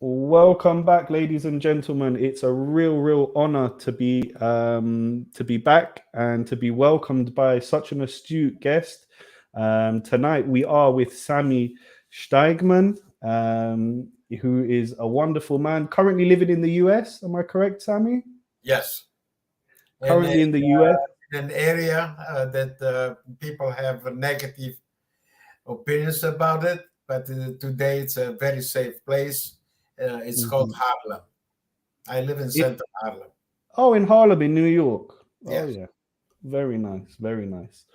Welcome back, ladies and gentlemen. It's a real honor to be back and to be welcomed by such an astute guest. Tonight we are with Sami Steigmann, who is a wonderful man, currently living in the US. Am I correct, Sami? Yes. Currently in the US. An area that people have negative opinions about it, but today it's a very safe place. It's called Harlem. I live in Central Harlem. Oh, in Harlem, in New York. Yes. Oh, yeah. Very nice. Very nice.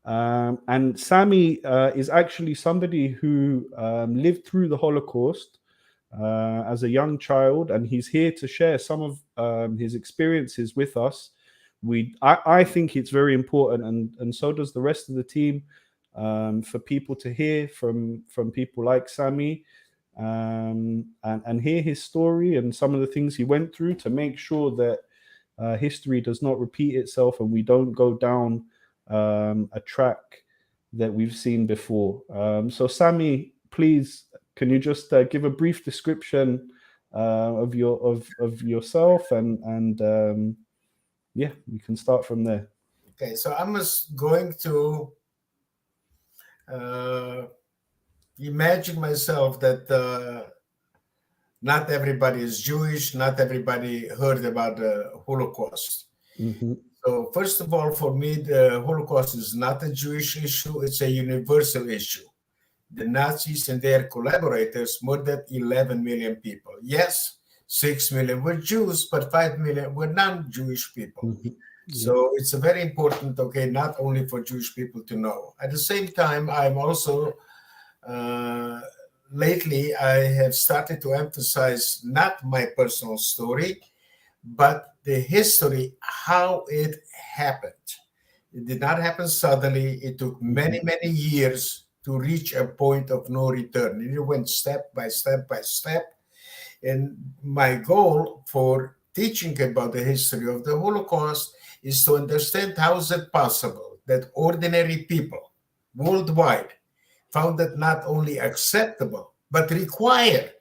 And Sami is actually somebody who lived through the Holocaust as a young child, and he's here to share some of his experiences with us. I think it's very important, and so does the rest of the team, for people to hear from people like Sami, and hear his story and some of the things he went through to make sure that history does not repeat itself and we don't go down a track that we've seen before. So Sami, please, can you just give a brief description of yourself and yeah, we can start from there. Okay, so I'm just going to imagine myself that not everybody is Jewish, not everybody heard about the Holocaust. So first of all, for me, the Holocaust is not a Jewish issue, it's a universal issue. The Nazis and their collaborators murdered 11 million people. Yes, 6 million were Jews, but 5 million were non-Jewish people. So it's a very important, not only for Jewish people to know. At the same time, I'm also, lately, I have started to emphasize not my personal story, but the history, how it happened. It did not happen suddenly. It took many years to reach a point of no return. It went step by step by step. And my goal for teaching about the history of the Holocaust is to understand how is it possible that ordinary people worldwide found it not only acceptable, but required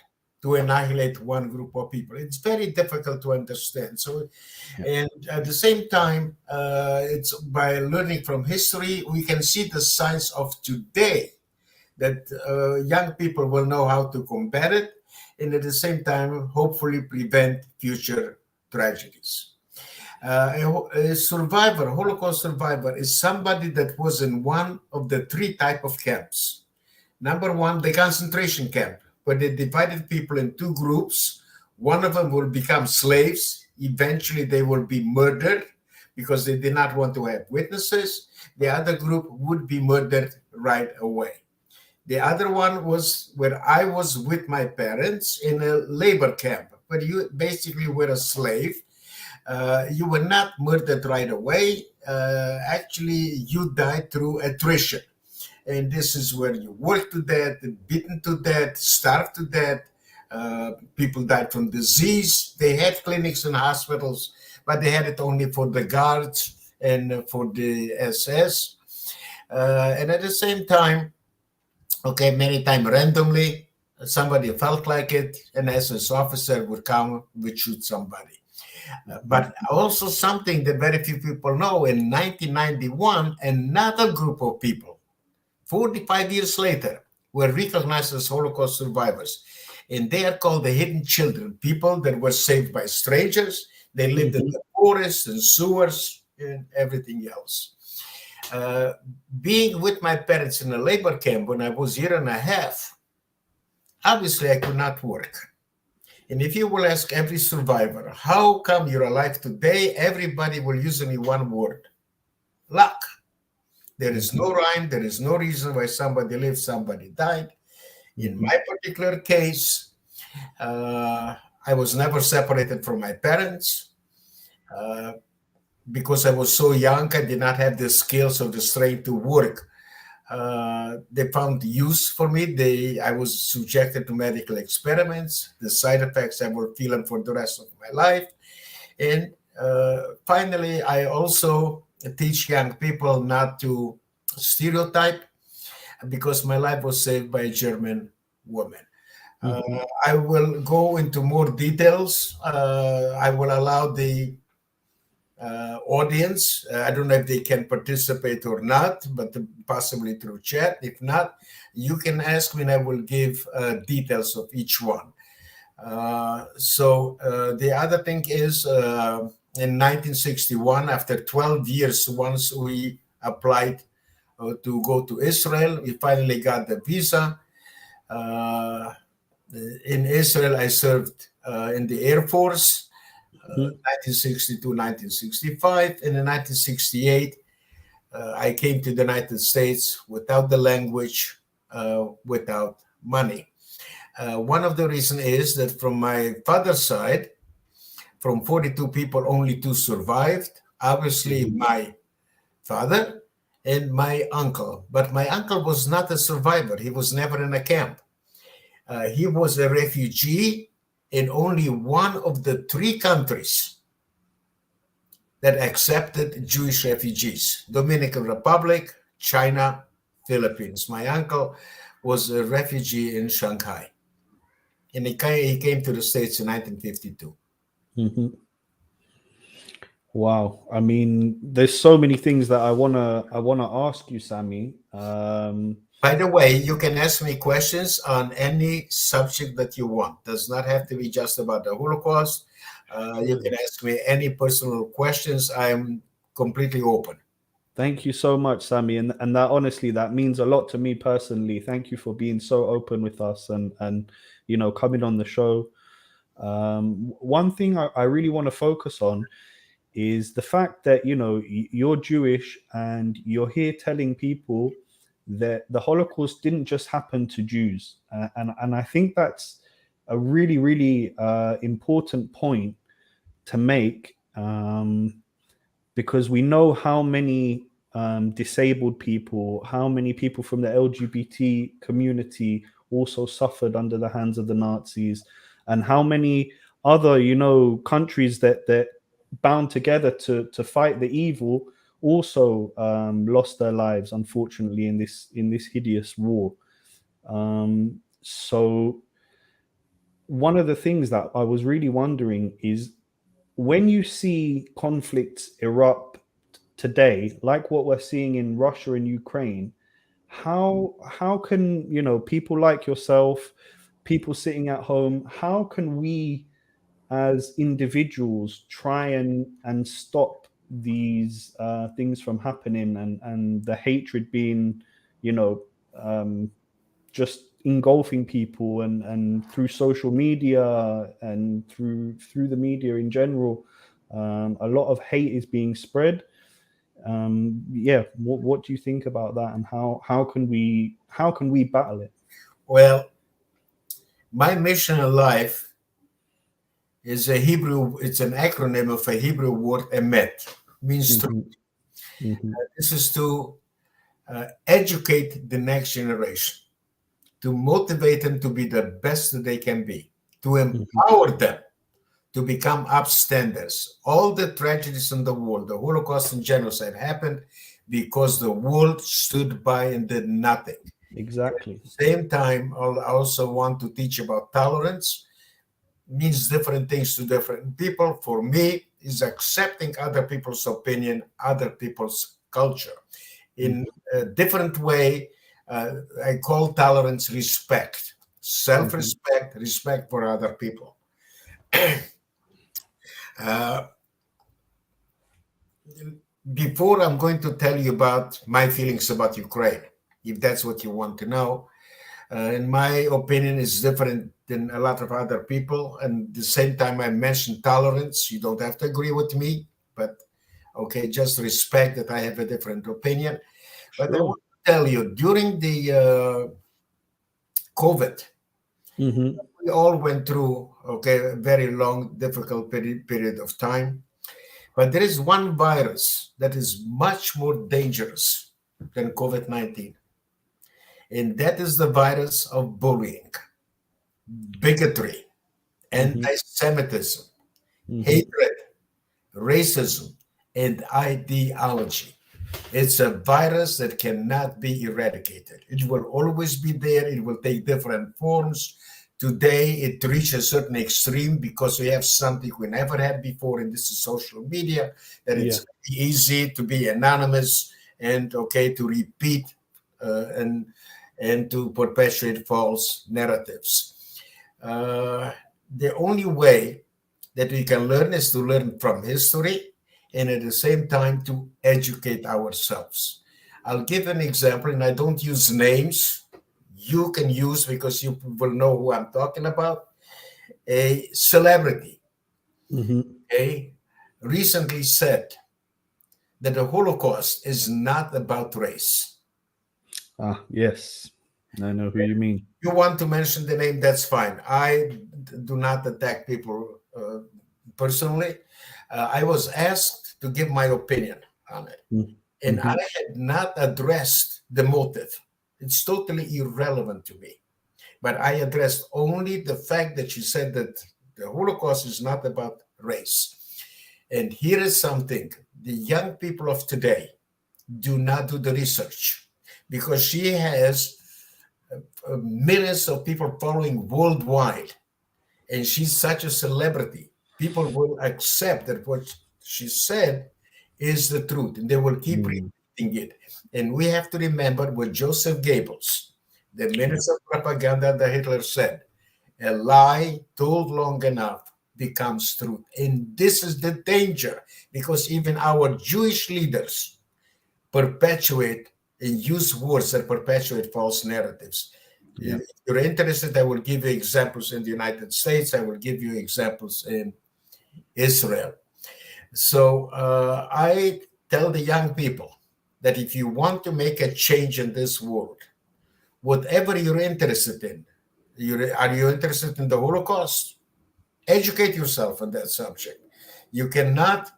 to annihilate one group of people. It's very difficult to understand. So, and at the same time, it's by learning from history, we can see the signs of today that young people will know how to combat it, and at the same time, hopefully prevent future tragedies. A survivor, Holocaust survivor, is somebody that was in one of the three types of camps. Number one, the concentration camp, where they divided people in two groups. One of them will become slaves. Eventually, they will be murdered because they did not want to have witnesses. The other group would be murdered right away. The other one was where I was with my parents in a labor camp, where you basically were a slave. You were not murdered right away. Actually, you died through attrition. And this is where you worked to death, beaten to death, starved to death. People died from disease. They had clinics and hospitals, but they had it only for the guards and for the SS. And at the same time, many times randomly, somebody felt like it, an SS officer would come, would shoot somebody. But also something that very few people know, in 1991, another group of people, 45 years later, were recognized as Holocaust survivors. And they are called the hidden children, people that were saved by strangers. They lived in the forests and sewers and everything else. Being with my parents in a labor camp when I was a year and a half, obviously I could not work. And if you will ask every survivor, how come you're alive today? Everybody will use only one word: luck. There is no rhyme. There is no reason why somebody lived, somebody died. In my particular case, I was never separated from my parents. Because I was so young, I did not have the skills or the strength to work. They found use for me. I was subjected to medical experiments. The side effects I will feel them for the rest of my life. And finally, I also teach young people not to stereotype, because my life was saved by a German woman. I will go into more details. I will allow the audience. I don't know if they can participate or not, but possibly through chat. If not, you can ask me and I will give details of each one. So the other thing is in 1961, after 12 years, once we applied to go to Israel, we finally got the visa. In Israel, I served in the Air Force. 1962, 1965. And in 1968, I came to the United States without the language, without money. One of the reasons is that from my father's side, from 42 people, only 2 survived. Obviously, my father and my uncle. But my uncle was not a survivor. He was never in a camp. He was a refugee in only one of the 3 countries that accepted Jewish refugees: Dominican Republic, China, Philippines. My uncle was a refugee in Shanghai, and he came to the States in 1952. Wow, I mean, there's so many things that I wanna ask you, Sami. By the way, you can ask me questions on any subject that you want. Does not have to be just about the Holocaust. You can ask me any personal questions. I'm completely open. Thank you so much, Sami, and that honestly, that means a lot to me personally. Thank you for being so open with us and coming on the show. One thing I really want to focus on is the fact that you're Jewish and you're here telling people that the Holocaust didn't just happen to Jews, and I think that's a really, really important point to make, because we know how many disabled people, how many people from the LGBT community also suffered under the hands of the Nazis, and how many other countries that bound together to fight the evil also lost their lives, unfortunately, in this hideous war. So one of the things that I was really wondering is, when you see conflicts erupt today, like what we're seeing in Russia and Ukraine, how can people like yourself, people sitting at home, how can we as individuals try and stop these things from happening, and the hatred being just engulfing people, and through social media and through the media in general, a lot of hate is being spread. What do you think about that, and how can we battle it? Well, my mission in life is it's an acronym of a Hebrew word, emet, means truth. This is to educate the next generation, to motivate them to be the best that they can be, to empower them to become upstanders. All the tragedies in the world, the Holocaust and genocide, happened because the world stood by and did nothing. Exactly. At the same time, I also want to teach about tolerance. Means different things to different people. For me, is accepting other people's opinion, other people's culture. In a different way, I call tolerance respect, self-respect, respect for other people. Before, I'm going to tell you about my feelings about Ukraine, if that's what you want to know. In my opinion, is different than a lot of other people. And at the same time, I mentioned tolerance. You don't have to agree with me, but okay, just respect that I have a different opinion. Sure. But I want to tell you, during the COVID, we all went through a very long, difficult period of time. But there is one virus that is much more dangerous than COVID-19. And that is the virus of bullying, bigotry, anti-Semitism, hatred, racism, and ideology. It's a virus that cannot be eradicated. It will always be there. It will take different forms Today, it reached a certain extreme because we have something we never had before, and this is social media, that it's easy to be anonymous and to repeat and to perpetuate false narratives. The only way that we can learn is to learn from history and at the same time to educate ourselves. I'll give an example, and I don't use names. You can use, because you will know who I'm talking about. A celebrity recently said that the Holocaust is not about race. Yes, I know who you mean. You want to mention the name, that's fine. I do not attack people personally. I was asked to give my opinion on it. And I had not addressed the motive. It's totally irrelevant to me. But I addressed only the fact that she said that the Holocaust is not about race. And here is something. The young people of today do not do the research, because she has millions of people following worldwide. And she's such a celebrity. People will accept that what she said is the truth, and they will keep repeating it. And we have to remember what Joseph Goebbels, the minister of propaganda that Hitler, said: a lie told long enough becomes truth. And this is the danger, because even our Jewish leaders perpetuate and use words that perpetuate false narratives. If you're interested, I will give you examples in the United States. I will give you examples in Israel. So I tell the young people that if you want to make a change in this world, whatever you're interested in, are you interested in the Holocaust? Educate yourself on that subject. You cannot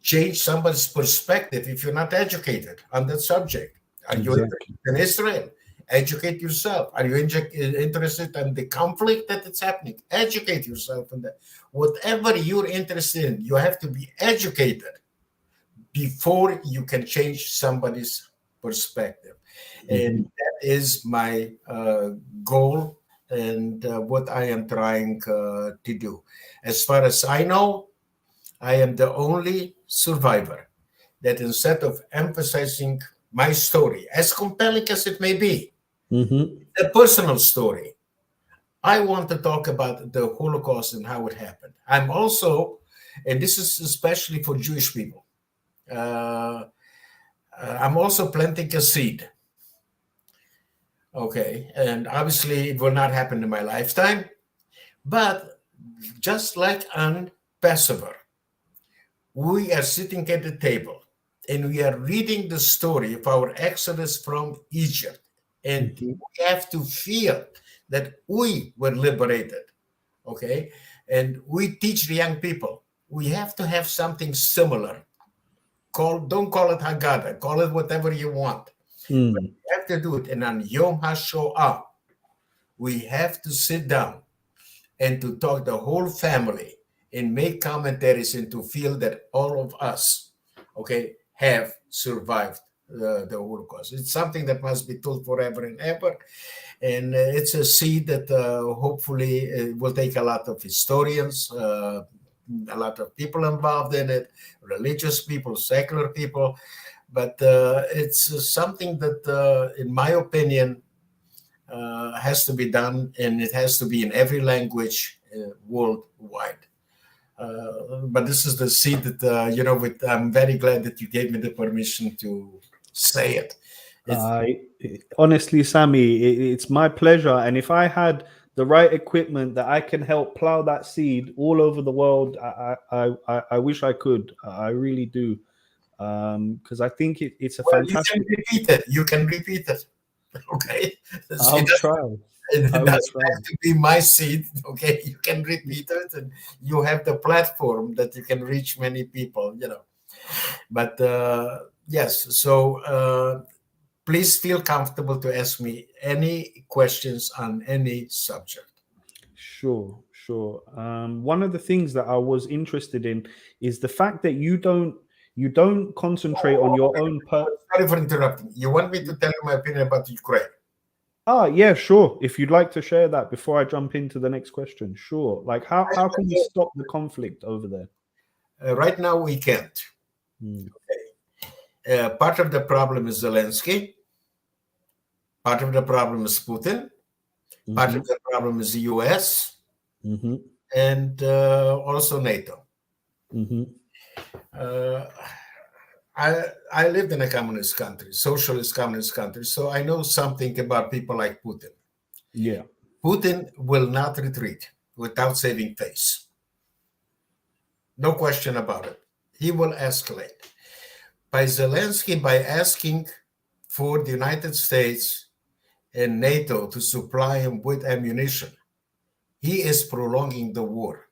change somebody's perspective if you're not educated on that subject. Are you interested in Israel? Educate yourself. Are you interested in the conflict that is happening? Educate yourself on that. Whatever you're interested in, you have to be educated before you can change somebody's perspective. And that is my goal and what I am trying to do. As far as I know, I am the only survivor that, instead of emphasizing my story, as compelling as it may be, a personal story, I want to talk about the Holocaust and how it happened. I'm also, and this is especially for Jewish people, I'm also planting a seed. Okay, and obviously it will not happen in my lifetime, but just like on Passover, we are sitting at the table and we are reading the story of our exodus from Egypt. And we have to feel that we were liberated, okay? And we teach the young people, we have to have something similar. Don't call it Haggadah, call it whatever you want. But we have to do it. And on Yom HaShoah, we have to sit down and to talk the whole family and make commentaries and to feel that all of us, okay, have survived the Holocaust. It's something that must be told forever and ever. And it's a seed that hopefully will take a lot of historians, a lot of people involved in it, religious people, secular people. But it's something that, in my opinion, has to be done, and it has to be in every language worldwide. But this is the seed that, I'm very glad that you gave me the permission to say it. Honestly, Sami, it's my pleasure. And if I had the right equipment that I can help plow that seed all over the world, I wish I could. I really do. Because I think it's a fantastic. You can repeat it. Okay. I'll try. It doesn't have to be my seed. Okay. You can repeat it, and you have the platform that you can reach many people, But yes, so please feel comfortable to ask me any questions on any subject. Sure. One of the things that I was interested in is the fact that you don't concentrate on your own. Sorry for interrupting. You want me to tell you my opinion about Ukraine? Yeah, sure. If you'd like to share that before I jump into the next question, sure. Like, how can we stop the conflict over there? Right now, we can't. Mm. Part of the problem is Zelensky. Part of the problem is Putin. Part of the problem is the US and also NATO. I lived in a communist country, socialist communist country, so I know something about people like Putin. Yeah. Putin will not retreat without saving face. No question about it. He will escalate. By Zelensky, by asking for the United States and NATO to supply him with ammunition, he is prolonging the war.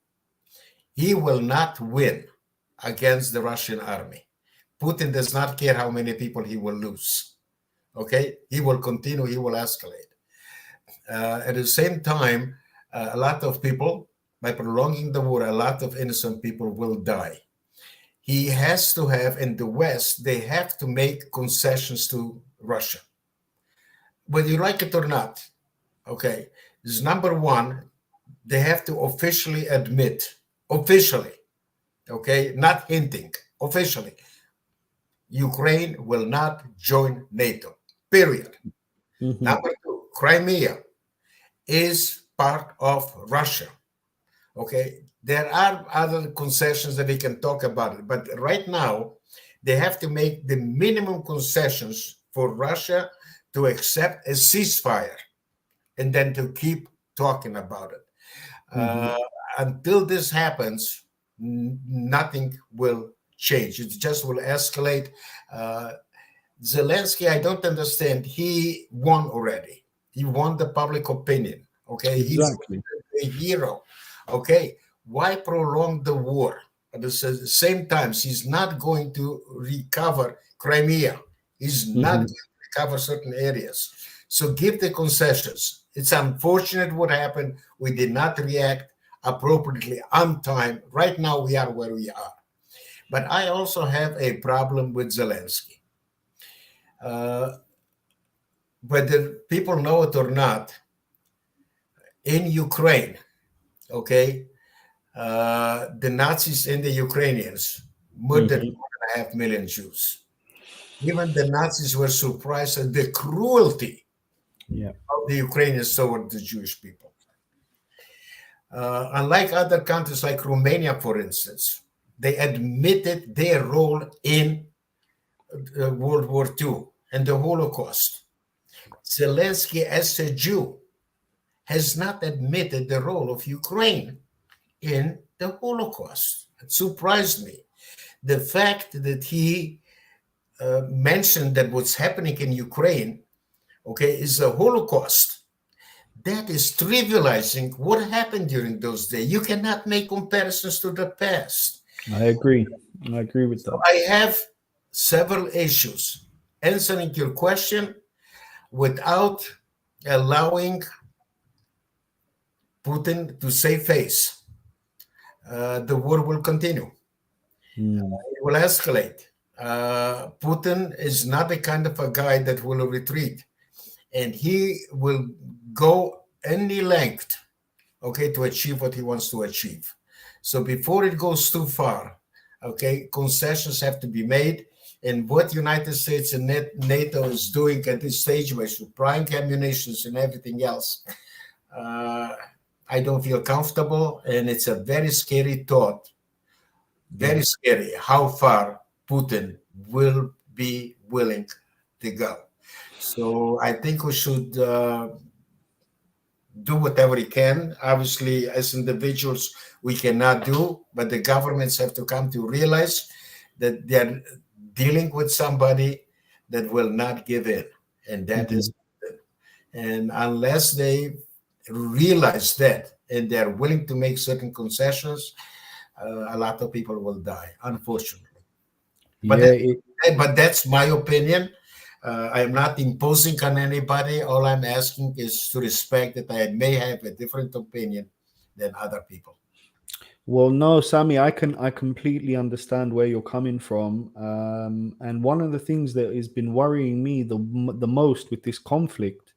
He will not win against the Russian army. Putin does not care how many people he will lose. Okay? He will continue, he will escalate. At the same time, a lot of people, by prolonging the war, a lot of innocent people will die. He has to have, in the West, they have to make concessions to Russia. Whether you like it or not, okay, is number one, they have to officially admit, okay, not hinting, officially, Ukraine will not join NATO, period. Number two, Crimea is part of Russia, okay? There are other concessions that we can talk about it, but right now, they have to make the minimum concessions for Russia to accept a ceasefire and then to keep talking about it. Until this happens, nothing will change. It just will escalate. Zelensky, I don't understand. He won already. He won the public opinion. Okay, exactly. He's a hero. Okay, why prolong the war? At the same time, he's not going to recover Crimea. He's not going to recover certain areas. So give the concessions. It's unfortunate what happened. We did not react appropriately on time. Right now, we are where we are. But I also have a problem with Zelensky. Whether people know it or not, in Ukraine, okay, the Nazis and the Ukrainians murdered 1.5 million Jews. Even the Nazis were surprised at the cruelty of the Ukrainians toward the Jewish people. Unlike other countries like Romania, for instance, they admitted their role in World War II and the Holocaust. Zelensky, as a Jew, has not admitted the role of Ukraine in the Holocaust. It surprised me. The fact that he mentioned that what's happening in Ukraine, okay, is the Holocaust, that is trivializing what happened during those days. You cannot make comparisons to the past. I agree. I agree with that. I have several issues. Answering your question without allowing Putin to save face. The war will continue. It will escalate. Putin is not the kind of a guy that will retreat. And he will go any length, okay, to achieve what he wants to achieve. So before it goes too far, okay, concessions have to be made. And what United States and NATO is doing at this stage by supplying ammunition and everything else, I don't feel comfortable. And it's a very scary thought, very scary how far Putin will be willing to go. So I think we should do whatever we can. Obviously, as individuals, we cannot do, but the governments have to come to realize that they're dealing with somebody that will not give in. And that is, and unless they realize that and they're willing to make certain concessions, a lot of people will die, unfortunately. But that's my opinion. I'm not imposing on anybody. All I'm asking is to respect that I may have a different opinion than other people. Well, no, Sami, I completely understand where you're coming from. And one of the things that has been worrying me the most with this conflict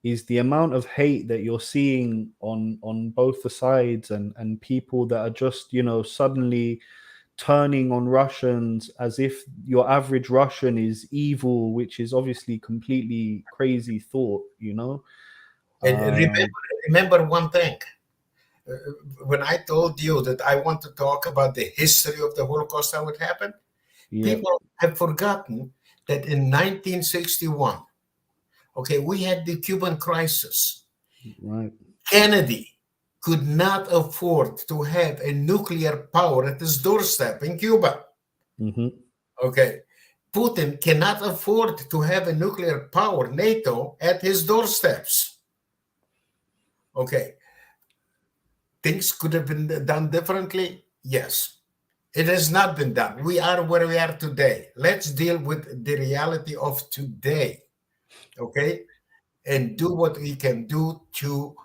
is the amount of hate that you're seeing on both the sides, and people that are just, suddenly turning on Russians as if your average Russian is evil, which is obviously completely crazy thought, And Um, remember one thing. Uh, When I told you that I want to talk about the history of the Holocaust, how it happened, yeah, people have forgotten that in 1961, okay, we had the Cuban crisis. right. Kennedy could not afford to have a nuclear power at his doorstep in Cuba. Hmm. Okay. Putin cannot afford to have a nuclear power, NATO, at his doorsteps. Okay. Things could have been done differently. Yes. It has not been done. We are where we are today. Let's deal with the reality of today. Okay. And do what we can do to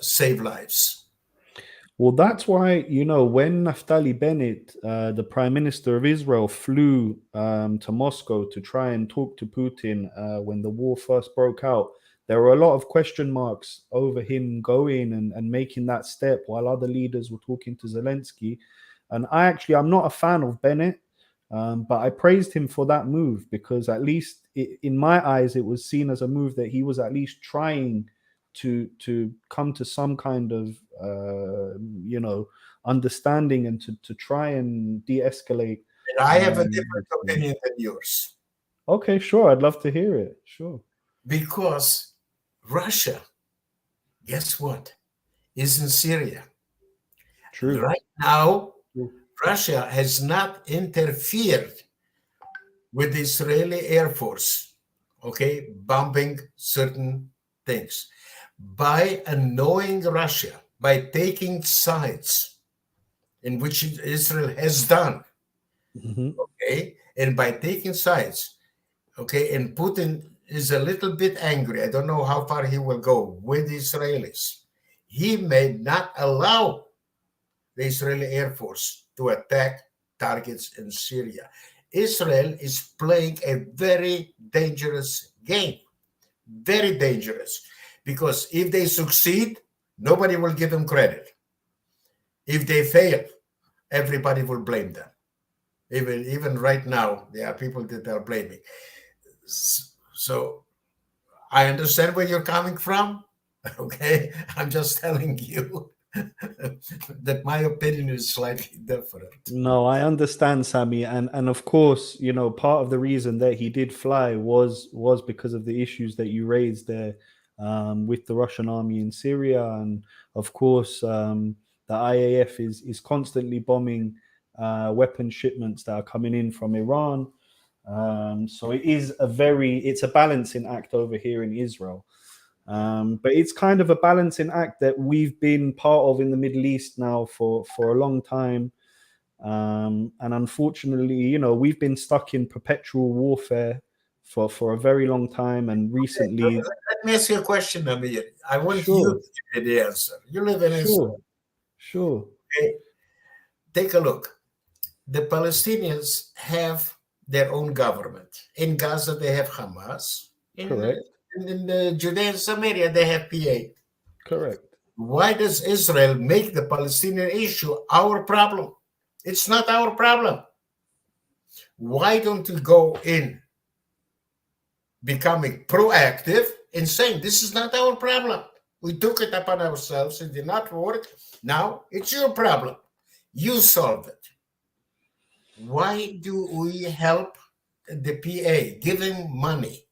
save lives. Well, that's why, when Naftali Bennett, the Prime Minister of Israel, flew to Moscow to try and talk to Putin when the war first broke out, there were a lot of question marks over him going and making that step while other leaders were talking to Zelensky. And I'm not a fan of Bennett, but I praised him for that move, because at least in my eyes, it was seen as a move that he was at least trying to come to some kind of understanding, and to try and de-escalate. And I have a different This thing. opinion than yours Okay, sure, I'd love to hear it. Sure. because Russia, guess what, is in Syria. True. Right now, True. Russia has not interfered with the Israeli Air Force, okay, bombing certain things. By annoying Russia, by taking sides, in which Israel has done, Hmm. okay, and by taking sides, okay, and Putin is a little bit angry. I don't know how far he will go with the Israelis. He may not allow the Israeli Air Force to attack targets in Syria. Israel is playing a very dangerous game, very dangerous, because if they succeed, nobody will give them credit. If they fail, everybody will blame them. Even right now, there are people that are blaming. So I understand where you're coming from. Okay, I'm just telling you that my opinion is slightly different. No, I understand, Sami, and of course, part of the reason that he did fly was because of the issues that you raised there, with the Russian army in Syria, and of course, the IAF is constantly bombing weapon shipments that are coming in from Iran. So it's a balancing act over here in Israel. But it's kind of a balancing act that we've been part of in the Middle East now for a long time. And unfortunately, we've been stuck in perpetual warfare for a very long time. And recently, Let me ask you a question, Amir. I want you sure, to give me the answer. You live in sure, Israel. sure, Okay? Take a look. The Palestinians have their own government. In Gaza, they have Hamas. correct, In Judea and Samaria, they have PA. correct. Why does Israel make the Palestinian issue our problem? It's not our problem. Why don't we go in becoming proactive and saying this is not our problem? We took it upon ourselves, it did not work. Now it's your problem. You solve it. Why do we help the PA, giving money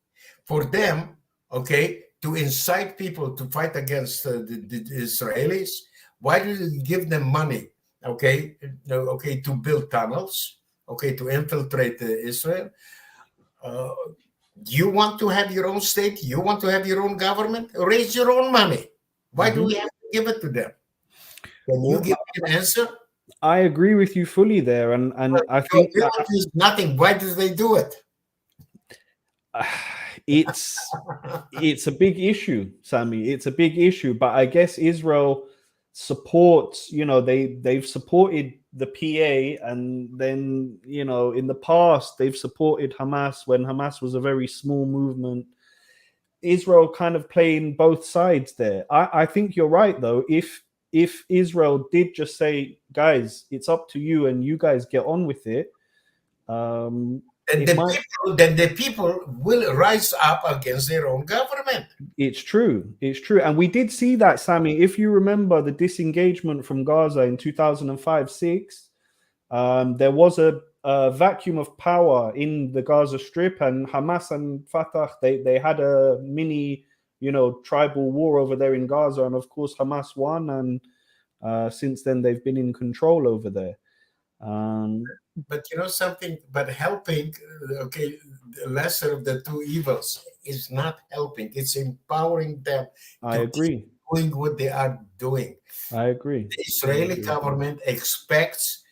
for them, okay, to incite people to fight against the Israelis? Why do we give them money, okay, okay, to build tunnels, okay, to infiltrate Israel? Uh, you want to have your own state? You want to have your own government? Raise your own money. Why do Hmm. we have to give it to them? Can you Well, give me an answer? I agree with you fully there, and I Your think village is nothing. Why do they do it? it's it's a big issue, Sami. It's a big issue, but I guess Israel supports. They've supported the PA, and then in the past they've supported Hamas when Hamas was a very small movement. Israel kind of playing both sides there. I think you're right though. If Israel did just say, guys, it's up to you and you guys get on with it, And the people will rise up against their own government. It's true. It's true. And we did see that, Sami. If you remember the disengagement from Gaza in 2005-6, there was a vacuum of power in the Gaza Strip, and Hamas and Fatah, they had a mini, tribal war over there in Gaza. And of course, Hamas won. And since then, they've been in control over there. But something, but helping, okay, the lesser of the two evils is not helping. It's empowering them. I agree. Doing what they are doing. I agree. The Israeli government expects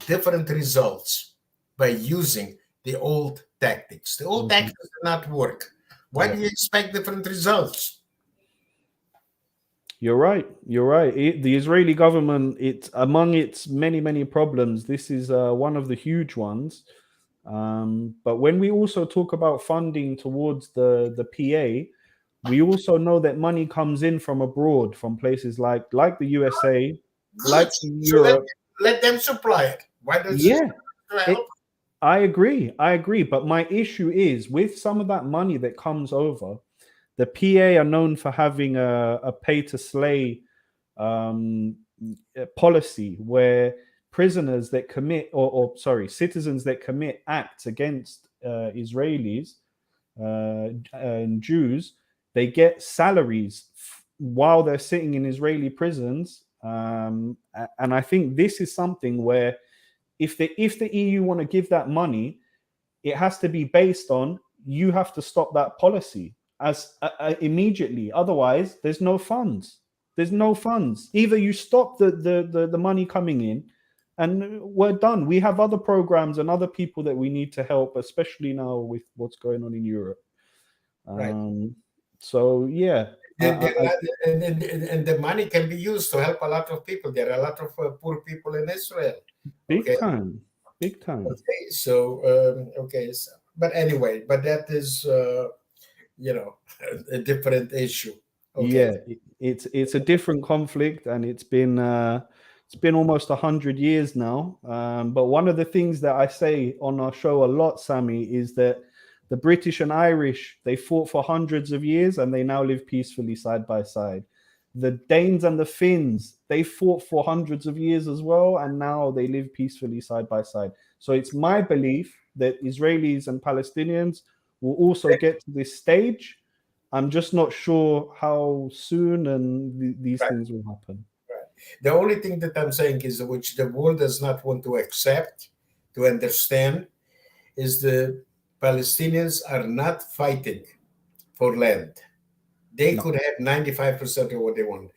different results by using the old tactics. The old tactics do not work. Why do you expect different results? You're right. You're right. The Israeli government, it's among its many, many problems. This is one of the huge ones. But when we also talk about funding towards the PA, we also know that money comes in from abroad, from places like the USA, like Europe. So let them supply it. Why does I agree. But my issue is with some of that money that comes over, the PA are known for having a pay-to-slay policy where prisoners that commit, citizens that commit acts against Israelis and Jews, they get salaries while they're sitting in Israeli prisons. And I think this is something where if the EU want to give that money, it has to be based on you have to stop that policy as immediately. Otherwise, there's no funds. There's no funds. Either you stop the money coming in, and we're done. We have other programs and other people that we need to help, especially now with what's going on in Europe. Right. So yeah. And the money can be used to help a lot of people. There are a lot of poor people in Israel. Big time. Okay, so but anyway, but that is a different issue. Okay. Yeah, it's a different conflict, and it's been almost 100 years now. But one of the things that I say on our show a lot, Sami, is that the British and Irish, they fought for hundreds of years and they now live peacefully side by side. The Danes and the Finns, they fought for hundreds of years as well, and now they live peacefully side by side. So it's my belief that Israelis and Palestinians will also get to this stage. I'm just not sure how soon and these things will happen. Right. The only thing that I'm saying is, which the world does not want to accept, to understand, is the Palestinians are not fighting for land. They could have 95% of what they want.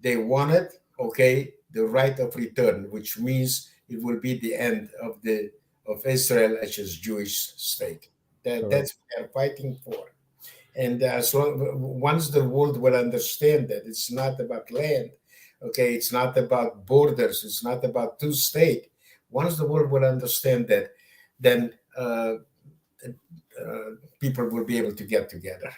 They wanted, the right of return, which means it will be the end of Israel as a Jewish state. That's what they're fighting for. And once the world will understand that it's not about land, it's not about borders, it's not about two states. Once the world will understand that, then people will be able to get together.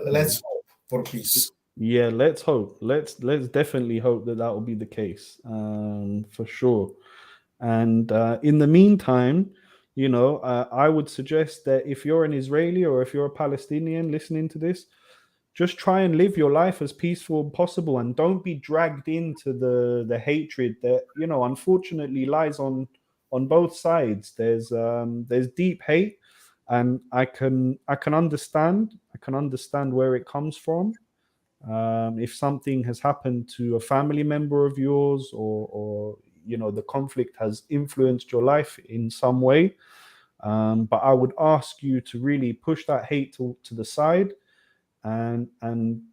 Let's hope for peace. Yeah, let's hope. Let's definitely hope that will be the case, for sure. And in the meantime, I would suggest that if you're an Israeli or if you're a Palestinian listening to this, just try and live your life as peaceful as possible, and don't be dragged into the hatred that unfortunately lies on both sides. There's deep hate, and I can understand where it comes from. If something has happened to a family member of yours, or the conflict has influenced your life in some way, but I would ask you to really push that hate to the side, and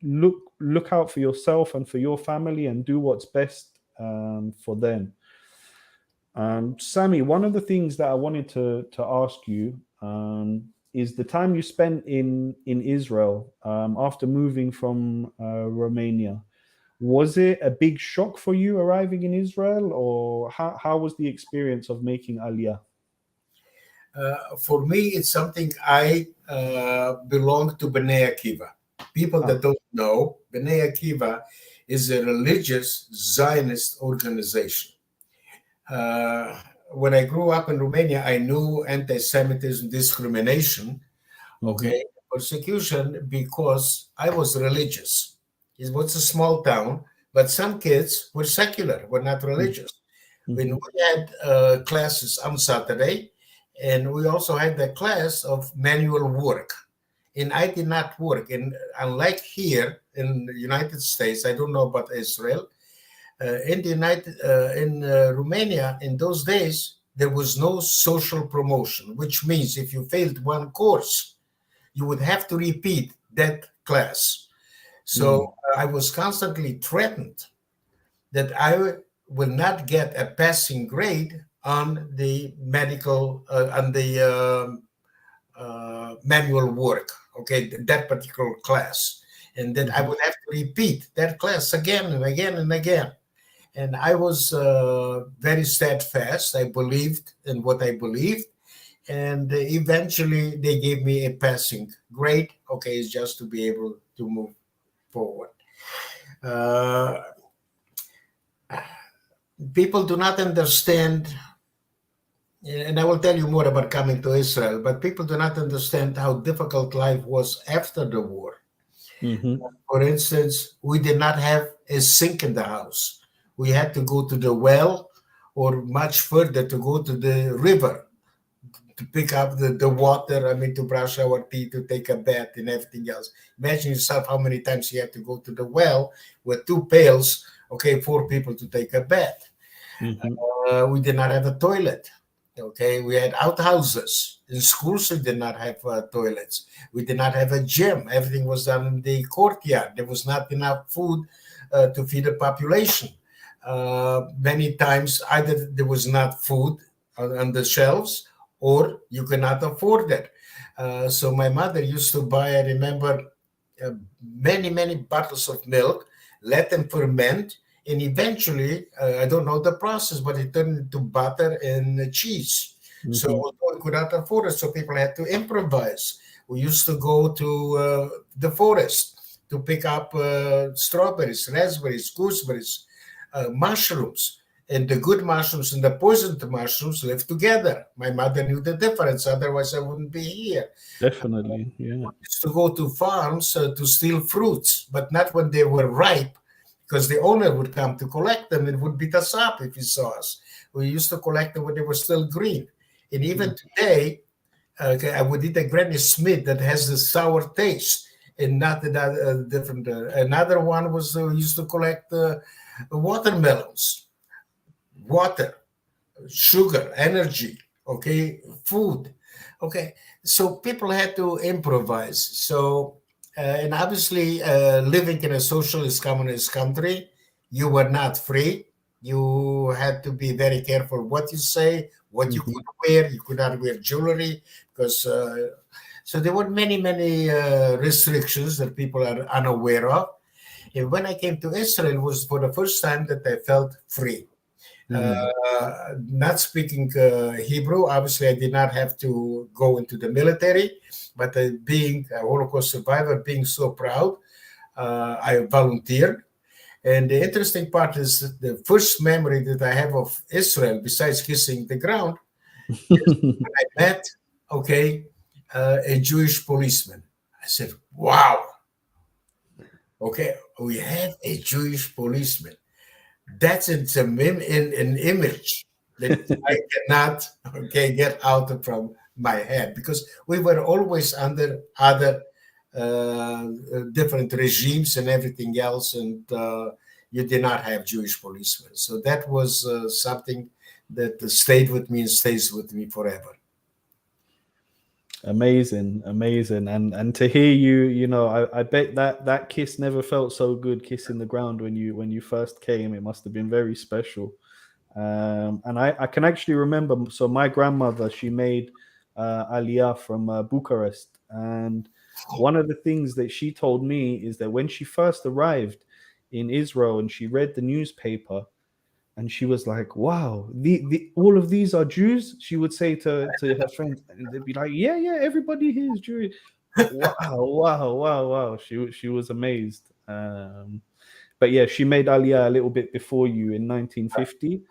look out for yourself and for your family, and do what's best for them. Sami, one of the things that I wanted to ask you is the time you spent in Israel after moving from Romania. Was it a big shock for you arriving in Israel, or how was the experience of making Aliyah? For me, it's something I belong to B'nai Akiva. People that don't know, B'nai Akiva is a religious Zionist organization. When I grew up in Romania, I knew anti-Semitism, discrimination, okay, persecution, because I was religious. It was a small town, but some kids were secular, were not religious. When we had classes on Saturday, and we also had the class of manual work. And I did not work. And unlike here in the United States, I don't know about Israel, in Romania, in those days, there was no social promotion, which means if you failed one course, you would have to repeat that class. So I was constantly threatened that I will not get a passing grade on the medical, on the manual work, okay, that particular class. And then I would have to repeat that class again and again and again. And I was very steadfast. I believed in what I believed. And eventually they gave me a passing grade. Okay, it's just to be able to move forward. People do not understand, and I will tell you more about coming to Israel, but people do not understand how difficult life was after the war. For instance, we did not have a sink in the house. We had to go to the well or much further to go to the river to pick up the water, I mean, to brush our teeth, to take a bath and everything else. Imagine yourself how many times you have to go to the well with 2 pails, okay, 4 people to take a bath. We did not have a toilet. Okay, we had outhouses. In schools, we did not have toilets. We did not have a gym. Everything was done in the courtyard. There was not enough food to feed the population. Many times, either there was not food on the shelves, or you could not afford it. So my mother used to buy, I remember, many bottles of milk, let them ferment, and eventually, I don't know the process, but it turned into butter and cheese. So we could not afford it, so people had to improvise. We used to go to the forest to pick up strawberries, raspberries, gooseberries, mushrooms. And the good mushrooms and the poisoned mushrooms live together. My mother knew the difference, otherwise I wouldn't be here. Definitely, yeah. We used to go to farms to steal fruits, but not when they were ripe, because the owner would come to collect them and would beat us up if he saw us. We used to collect them when they were still green. And even today, I would eat a Granny Smith that has the sour taste and not that different. Another one was we used to collect watermelons, water, sugar, energy, okay, food. Okay, so people had to improvise. So, and obviously, living in a socialist communist country, you were not free. You had to be very careful what you say, what you could wear. You could not wear jewelry because. So there were many restrictions that people are unaware of. And when I came to Israel, it was for the first time that I felt free. Not speaking Hebrew, obviously I did not have to go into the military, but being a Holocaust survivor, being so proud, I volunteered. And the interesting part is the first memory that I have of Israel, besides kissing the ground, is when I met, a Jewish policeman. I said, wow, okay, we have a Jewish policeman. That's an image that I cannot get out from my head, because we were always under other different regimes and everything else, and you did not have Jewish policemen. So that was something that stayed with me and stays with me forever. Amazing. And to hear you, I bet that kiss never felt so good, kissing the ground when you first came. It must have been very special. And I can actually remember, so my grandmother, she made Aliyah from Bucharest, and one of the things that she told me is that when she first arrived in Israel and she read the newspaper, And she was like, wow, the all of these are Jews, she would say to her friends, and they'd be like, yeah, yeah, everybody here is Jewish. Wow, wow, wow, wow. She was amazed. But yeah, she made Aliyah a little bit before you in 1950,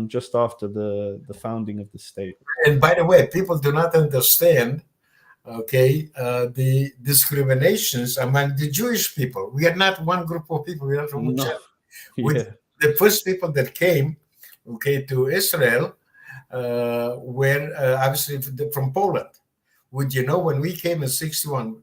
just after the founding of the state. And by the way, people do not understand, okay, the discriminations among the Jewish people. We are not one group of people. We are No, homogeneous. With yeah, the first people that came, okay, to Israel were obviously from Poland. Would you know when we came in '61?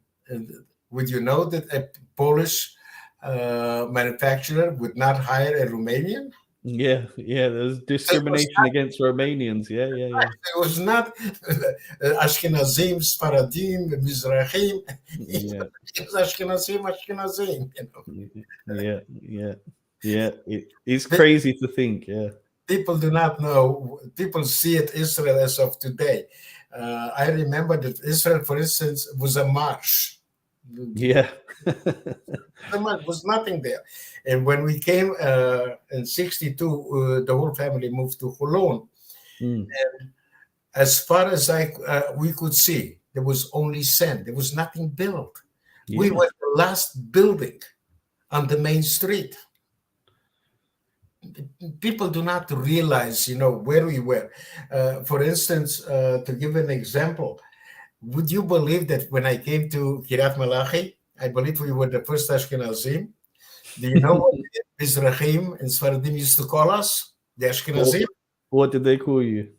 Would you know that a Polish manufacturer would not hire a Romanian? yeah, yeah. There's It was discrimination not, against Romanians. Yeah, yeah, yeah, it was not Ashkenazim, Sfaradim, Mizrahim. yeah, It was Ashkenazim, Ashkenazim. yeah, yeah, yeah. It's Pe- crazy to think. Yeah, People do not know. People see it Israel as of today. I remember that Israel, for instance, was a marsh. yeah. There was nothing there. And when we came in '62, the whole family moved to Holon. Mm, As far as we could see, there was only sand. There was nothing built. We yeah. were the last building on the main street. People do not realize, where we were. For instance, to give an example, would you believe that when I came to Kiryat Malachi, I believe we were the first Ashkenazim? Do you know what Mizrahim and Sfaradim used to call us? The What, Ashkenazim? what did they call you?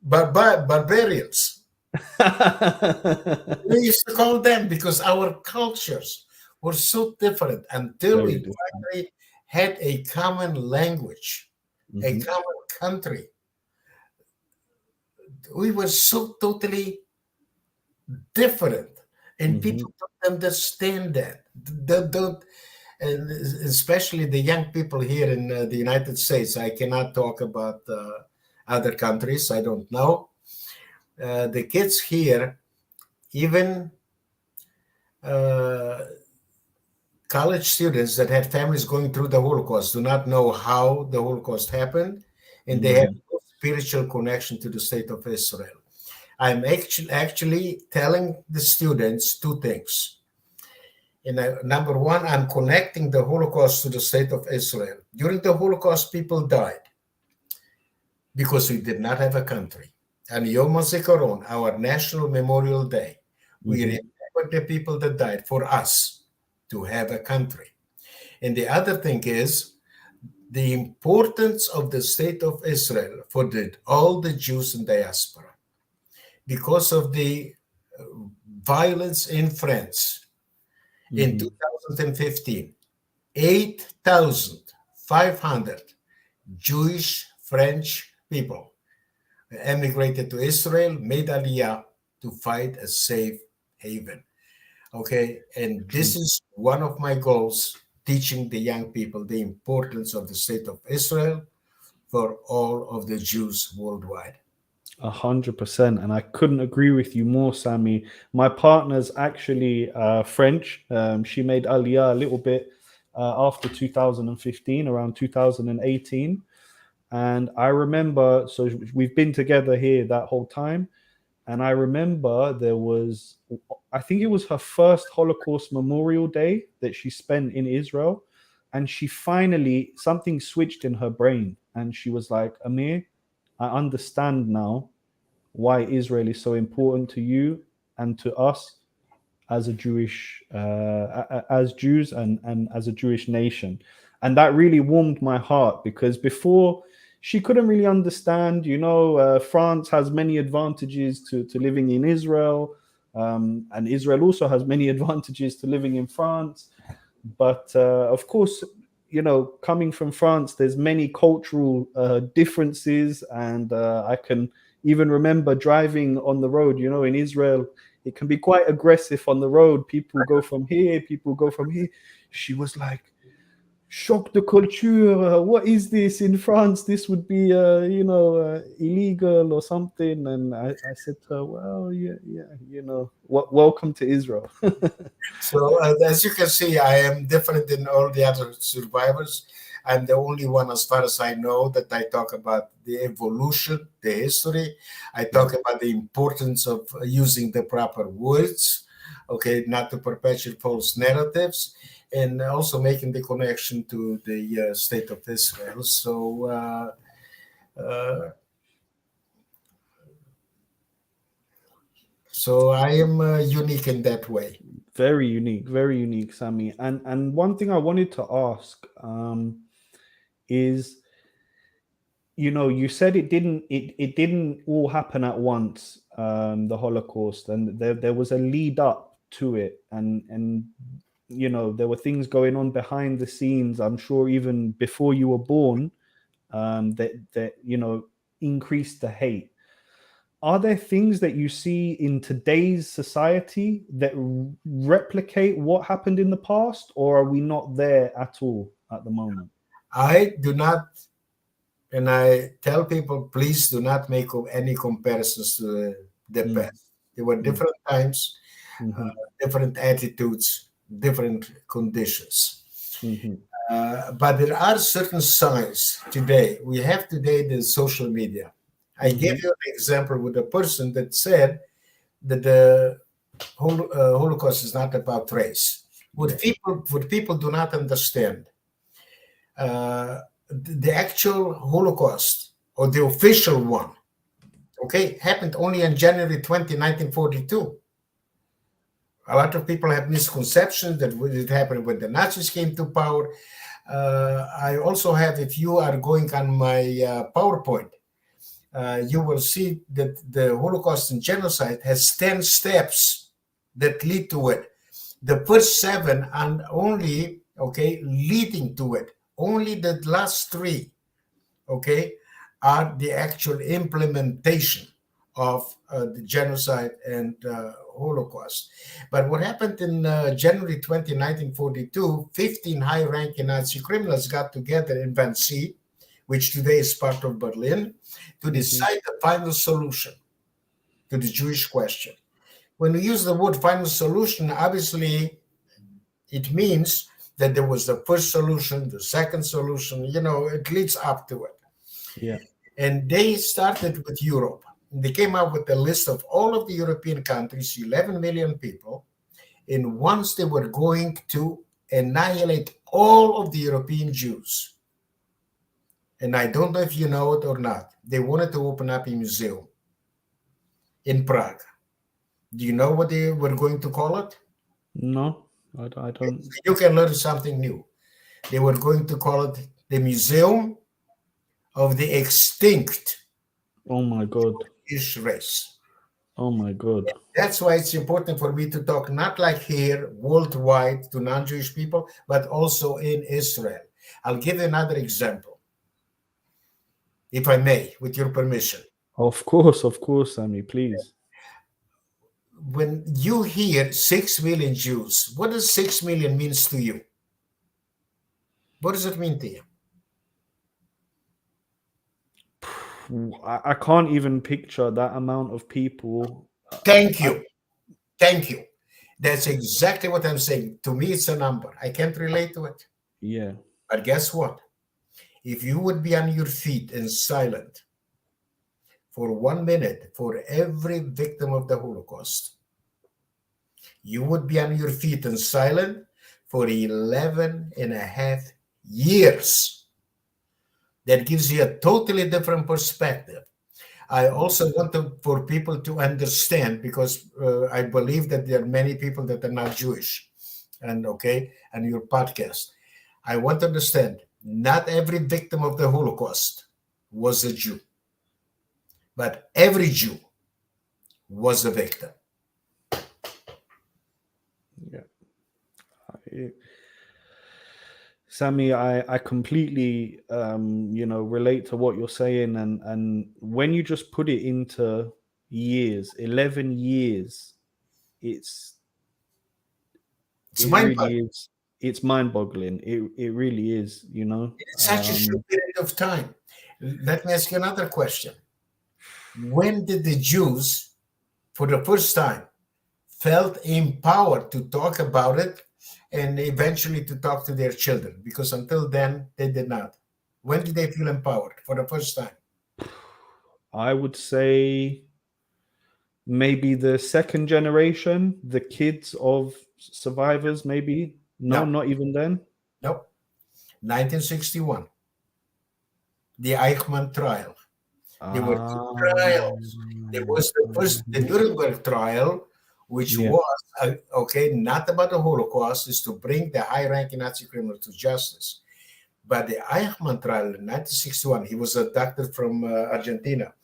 Barbarians. We used to call them because our cultures were so different until Very we different. finally had a common language, a Mhm. common country. We were so totally different, and Mhm. people don't understand that. They don't, and especially the young people here in the United States. I cannot talk about other countries. I don't know. The kids here, even uh, college students that had families going through the Holocaust, do not know how the Holocaust happened, and they have Mm. no spiritual connection to the state of Israel. I'm actually telling the students two things. Number one, I'm connecting the Holocaust to the state of Israel. During the Holocaust, people died because we did not have a country. On Yom HaZikaron, our national memorial day, we Mhm. remember the people that died for us to have a country. And the other thing is the importance of the state of Israel for all the Jews in diaspora. Because of the violence in France in Mhm. 2015, 8,500 Jewish French people emigrated to Israel, made Aliyah to fight a safe haven. Okay, and this is one of my goals, teaching the young people the importance of the state of Israel for all of the Jews worldwide. 100%, and I couldn't agree with you more, Sami. My partner's actually French. She made Aliyah a little bit after 2015, around 2018, and I remember. So we've been together here that whole time, and I remember there was, I think it was her first Holocaust Memorial Day that she spent in Israel, and she finally something switched in her brain, and she was like, Amir, I understand now why Israel is so important to you and to us as a Jewish, as Jews and as a Jewish nation. And that really warmed my heart because before she couldn't really understand, France has many advantages to living in Israel. And Israel also has many advantages to living in France. But of course, coming from France, there's many cultural differences, and I can even remember driving on the road. In Israel, it can be quite aggressive on the road. People go from here, people go from here. She was like, choc de culture. What is this in France? This would be, illegal or something. And I said to her, well, yeah, welcome to Israel. So, as you can see, I am different than all the other survivors. I'm the only one, as far as I know, that I talk about the evolution, the history. I talk about the importance of using the proper words, okay, not to perpetuate false narratives, and also making the connection to the state of Israel. So I am unique in that way. Very unique, Sami. And one thing I wanted to ask is, you said it didn't all happen at once, the Holocaust, and there was a lead up to it, and there were things going on behind the scenes. I'm sure even before you were born, that increased the hate. Are there things that you see in today's society that replicate what happened in the past, or are we not there at all at the moment? I do not, and I tell people, please do not make any comparisons to the past. There were different times, different attitudes, different conditions. But there are certain signs today. We have today the social media. I gave you an example with a person that said that the Holocaust is not about race. What people do not understand, the actual Holocaust, or the official one, okay, happened only on January 20, 1942. A lot of people have misconceptions that it happened when the Nazis came to power. I also have, if you are going on my PowerPoint, you will see that the Holocaust and genocide has 10 steps that lead to it. The first 7 and only, okay, leading to it. Only the last 3, okay, are the actual implementation of the genocide and Holocaust. But what happened in January 20, 1942, 15 high-ranking Nazi criminals got together in Wannsee, which today is part of Berlin, to decide the final solution to the Jewish question. When we use the word final solution, obviously it means that there was the first solution, the second solution, it leads up to it. Yeah. And they started with Europe. They came up with a list of all of the European countries, 11 million people, and once they were going to annihilate all of the European Jews. And I don't know if you know it or not, they wanted to open up a museum in Prague. Do you know what they were going to call it? No, I don't. You can learn something new. They were going to call it the Museum of the Extinct. Oh my God. Jewish race. Oh my God. That's why it's important for me to talk not like here worldwide to non-Jewish people, but also in Israel. I'll give you another example, if I may, with your permission. Of course, Sami, please. When you hear 6 million Jews, what does 6 million means to you? What does it mean to you? I can't even picture that amount of people. Thank you. That's exactly what I'm saying. To me, it's a number. I can't relate to it. Yeah. But guess what? If you would be on your feet and silent for 1 minute for every victim of the Holocaust, you would be on your feet and silent for 11 and a half years. That gives you a totally different perspective. I also want for people to understand, because I believe that there are many people that are not Jewish, and your podcast. I want to understand, not every victim of the Holocaust was a Jew, but every Jew was a victim. Yeah. Sami, I completely relate to what you're saying, and when you just put it into years, 11 years, it's mind-boggling. It really is, It's such a short period of time. Let me ask you another question. When did the Jews, for the first time, felt empowered to talk about it and eventually to talk to their children, because until then they did not. When did they feel empowered for the first time? I would say maybe the second generation, the kids of survivors, maybe. No, No, not even then. nope. 1961, the Eichmann trial. There were two trials. There was the first, the Nuremberg trial, which Yeah. was, okay, not about the Holocaust, is to bring the high-ranking Nazi criminal to justice. But the Eichmann trial in 1961, he was abducted from Argentina.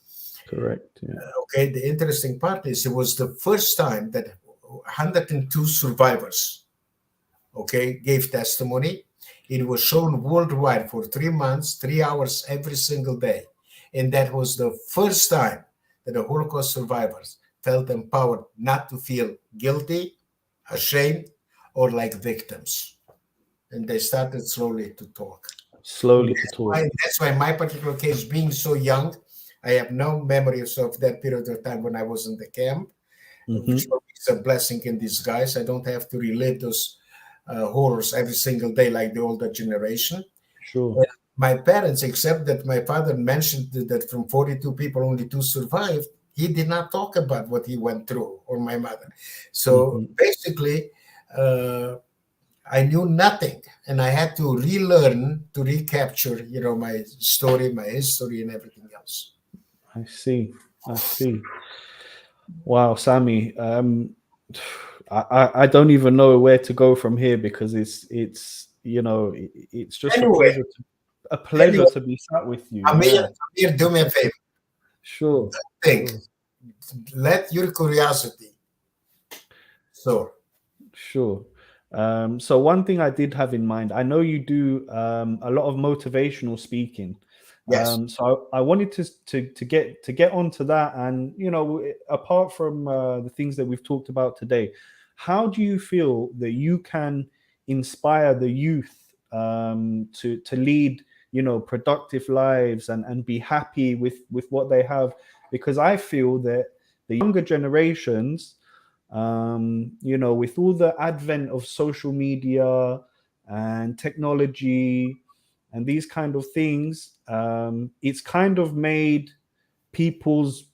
Correct. Yeah. Okay, the interesting part is it was the first time that 102 survivors, okay, gave testimony. It was shown worldwide for 3 months, 3 hours every single day. And that was the first time that the Holocaust survivors felt empowered not to feel guilty, ashamed, or like victims. And they started slowly to talk. Slowly to talk. That's why my particular case, being so young, I have no memories of that period of time when I was in the camp, which is a blessing in disguise. I don't have to relive those horrors every single day like the older generation. Sure. And my parents, except that my father mentioned that from 42 people, only 2 survived, he did not talk about what he went through, or my mother. So basically, I knew nothing, and I had to relearn to recapture, my story, my history, and everything else. I see. Wow, Sami. I don't even know where to go from here, because it's just Anyway, a pleasure to be sat with you. Amir, do me a favor. Sure. Think. Let your curiosity soar. Sure. So one thing I did have in mind, I know you do a lot of motivational speaking. Yes. So I wanted to get onto that, and apart from the things that we've talked about today, how do you feel that you can inspire the youth to lead productive lives and be happy with what they have? Because I feel that the younger generations, with all the advent of social media and technology and these kind of things, it's kind of made people's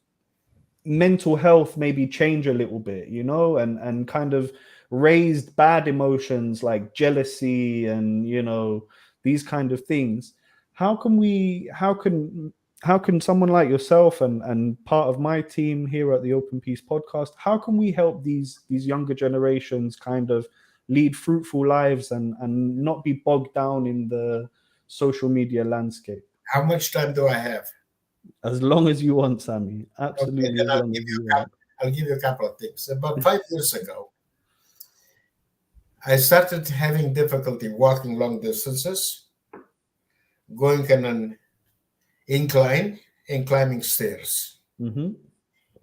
mental health maybe change a little bit, and kind of raised bad emotions like jealousy and these kind of things. How can someone like yourself and part of my team here at the Open Peace podcast, how can we help these younger generations kind of lead fruitful lives and not be bogged down in the social media landscape? How much time do I have? As long as you want, Sami. Absolutely, Okay, as long as you want. I'll give you a couple of things. About 5 years ago, I started having difficulty walking long distances, going on an incline and climbing stairs. And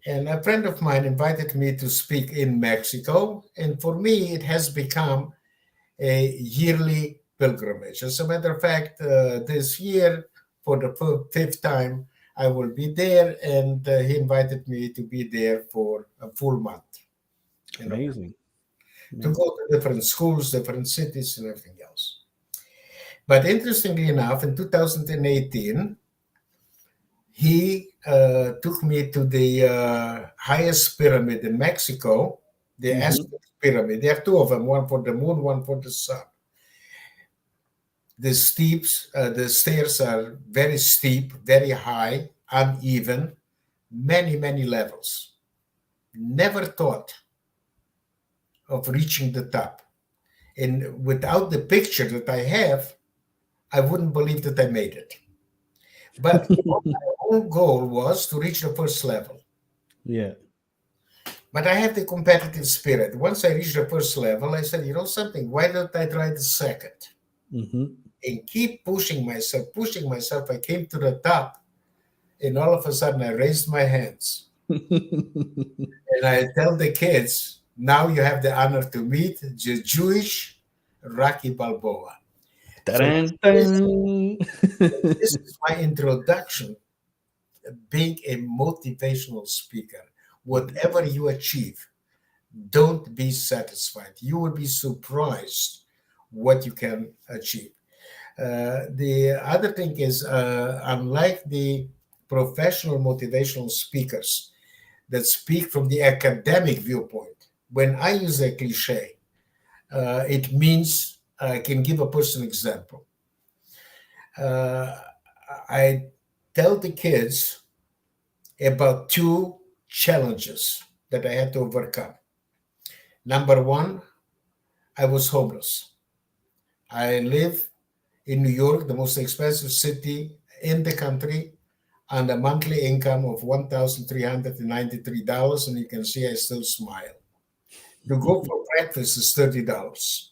a friend of mine invited me to speak in Mexico. And for me, it has become a yearly pilgrimage. As a matter of fact, this year, for the 5th time, I will be there. And he invited me to be there for a full month. Amazing. To go to different schools, different cities, and everything else. But interestingly enough, in 2018, he took me to the highest pyramid in Mexico, the Aztec pyramid. There are 2 of them, one for the moon, one for the sun. The stairs are very steep, very high, uneven, many, many levels. Never thought of reaching the top. And without the picture that I have, I wouldn't believe that I made it. But my whole goal was to reach the first level. Yeah. But I have the competitive spirit. Once I reached the first level, I said, something, why don't I try the second? And keep pushing myself. I came to the top, and all of a sudden I raised my hands. And I tell the kids, now you have the honor to meet the Jewish Rocky Balboa. So this is my introduction, being a motivational speaker. Whatever you achieve, Don't be satisfied. You will be surprised what you can achieve. The other thing is, unlike the professional motivational speakers that speak from the academic viewpoint, when I use a cliche, it means I can give a personal example. Uh, I tell the kids about two challenges that I had to overcome. Number one, I was homeless. I live in New York, the most expensive city in the country, on a monthly income of $1,393. And you can see I still smile. To go for breakfast is $30.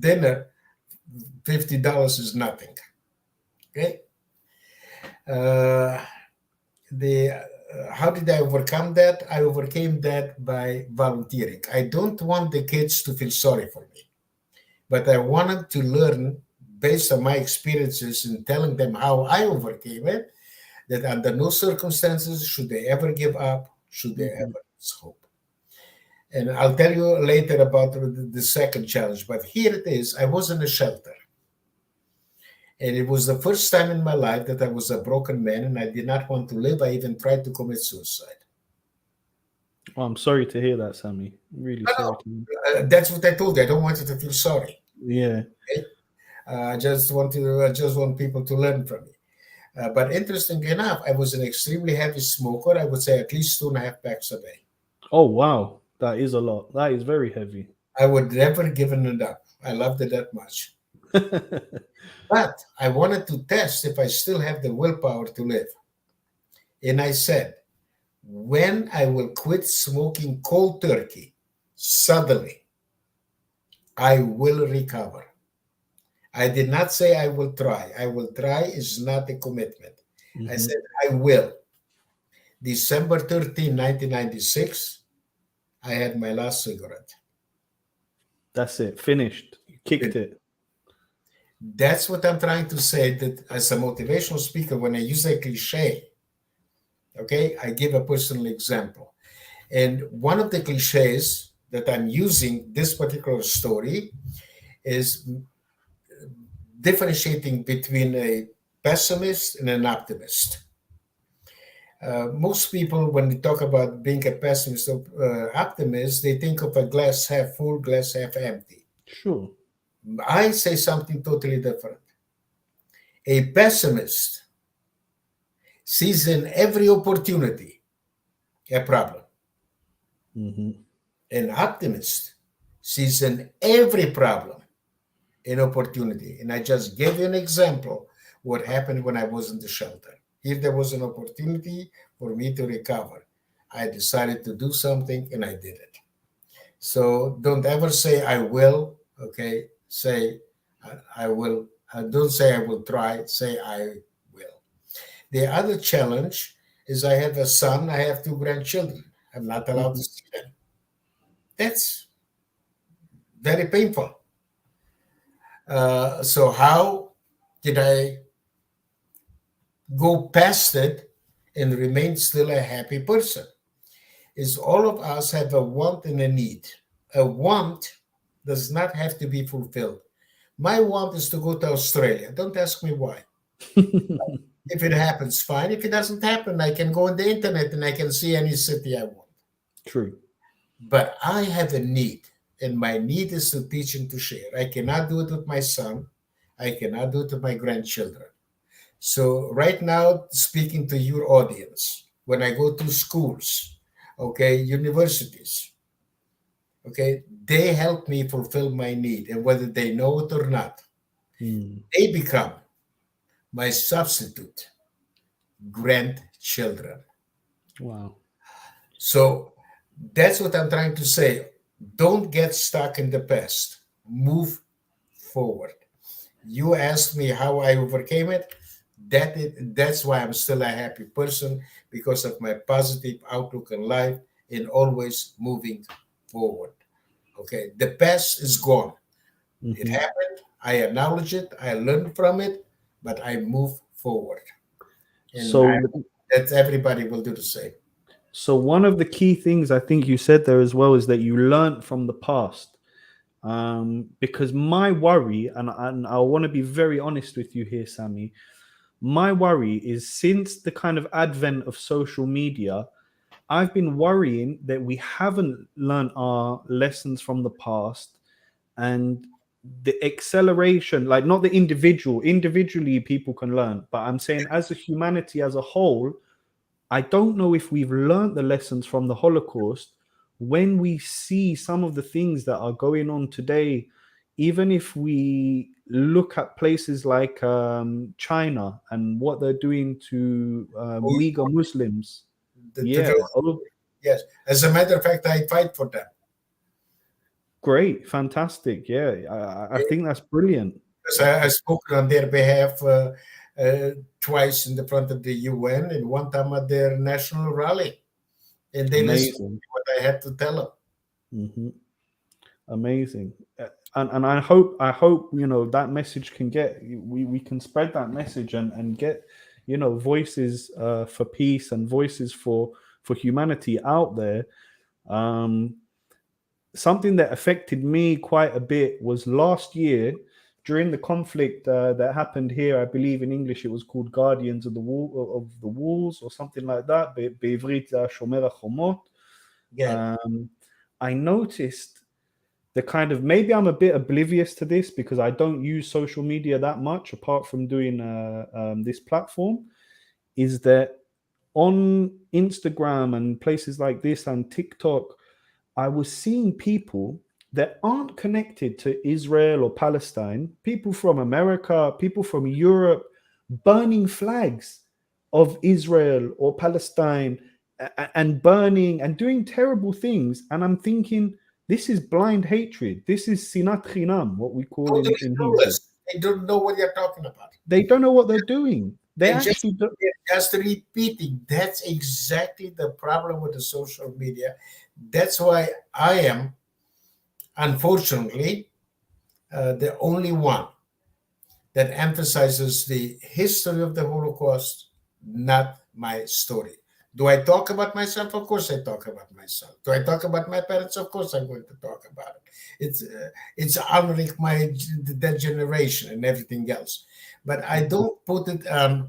Dinner, $50 is nothing. Okay. Uh, the How did I overcome that? I overcame that by volunteering. I don't want the kids to feel sorry for me, but I wanted to learn based on my experiences in telling them how I overcame it, that under no circumstances should they ever give up, should they ever lose hope. And I'll tell you later about the second challenge, but here it is. I was in a shelter. And it was the first time in my life that I was a broken man and I did not want to live. I even tried to commit suicide. Oh, I'm sorry to hear that, Sami. Really sorry to hear. That's what I told you. I don't want you to feel sorry. Yeah. Okay? I just want people to learn from me. But interestingly enough, I was an extremely heavy smoker. I would say at least 2.5 packs a day. Oh, wow. That is a lot. That is very heavy. I would never given it up. I loved it that much. But I wanted to test if I still have the willpower to live. And I said, when I will quit smoking cold turkey, suddenly, I will recover. I did not say I will try. I will try is not a commitment. Mm-hmm. I said, I will. December 13, 1996, I had my last cigarette. That's it. Finished. You kicked it. That's what I'm trying to say, that as a motivational speaker, when I use a cliche, okay, I give a personal example. And one of the cliches that I'm using this particular story is differentiating between a pessimist and an optimist. Most people, when they talk about being a pessimist or optimist, they think of a glass half full, glass half empty. Sure. I say something totally different. A pessimist sees in every opportunity a problem. Mm-hmm. An optimist sees in every problem an opportunity. And I just gave you an example what happened when I was in the shelter. If there was an opportunity for me to recover, I decided to do something and I did it. So don't ever say I will, okay? Say I will. Don't say I will try, say I will. The other challenge is I have a son, I have 2 grandchildren. I'm not allowed to see them. That's very painful. So how did I go past it and remain still a happy person? Is all of us have a want and a need. A want does not have to be fulfilled. My want is to go to Australia. Don't ask me why. If it happens, fine. If it doesn't happen, I can go on the internet and I can see any city I want. True. But I have a need, and my need is to teach and to share. I cannot do it with my son. I cannot do it with my grandchildren. So right now, speaking to your audience, when I go to schools, okay, universities, okay, they help me fulfill my need. And whether they know it or not, they become my substitute grandchildren. Wow. So that's what I'm trying to say. Don't get stuck in the past. Move forward. You asked me how I overcame it. That's why I'm still a happy person, because of my positive outlook in life and always moving forward. Okay, the past is gone. Mm-hmm. It happened. I acknowledge it. I learned from it, but I move forward. And that everybody will do the same. So one of the key things I think you said there as well is that you learned from the past. Because my worry, and I want to be very honest with you here, Sami, my worry is since the kind of advent of social media, I've been worrying that we haven't learned our lessons from the past, and the acceleration, like not the individually people can learn, but I'm saying as a humanity as a whole, I don't know if we've learned the lessons from the Holocaust when we see some of the things that are going on today. Even if we look at places like China and what they're doing to Uyghur Muslims. Yeah. Yes. As a matter of fact, I fight for them. Great. Fantastic. Yeah. I think that's brilliant. I spoke on their behalf twice in the front of the UN and one time at their national rally. And they listened to what I had to tell them. Mm-hmm. Amazing. And I hope that message can get, we can spread that message and get voices for peace and voices for humanity out there. Something that affected me quite a bit was last year during the conflict that happened here. I believe in English it was called Guardians of the Walls or something like that. Be'ivrit Shomer HaChomot. Yeah. I noticed the kind of, maybe I'm a bit oblivious to this because I don't use social media that much apart from doing this platform, is that on Instagram and places like this and TikTok, I was seeing people that aren't connected to Israel or Palestine, people from America, people from Europe, burning flags of Israel or Palestine and burning and doing terrible things. And I'm thinking, this is blind hatred. This is sinat chinam, what we call in Hebrew. They don't know what you're talking about. They don't know what they're doing. They're just repeating. That's exactly the problem with the social media. That's why I am, unfortunately, the only one that emphasizes the history of the Holocaust, not my story. Do I talk about myself? Of course I talk about myself. Do I talk about my parents? Of course I'm going to talk about it. It's honoring that generation and everything else. But I don't put it, how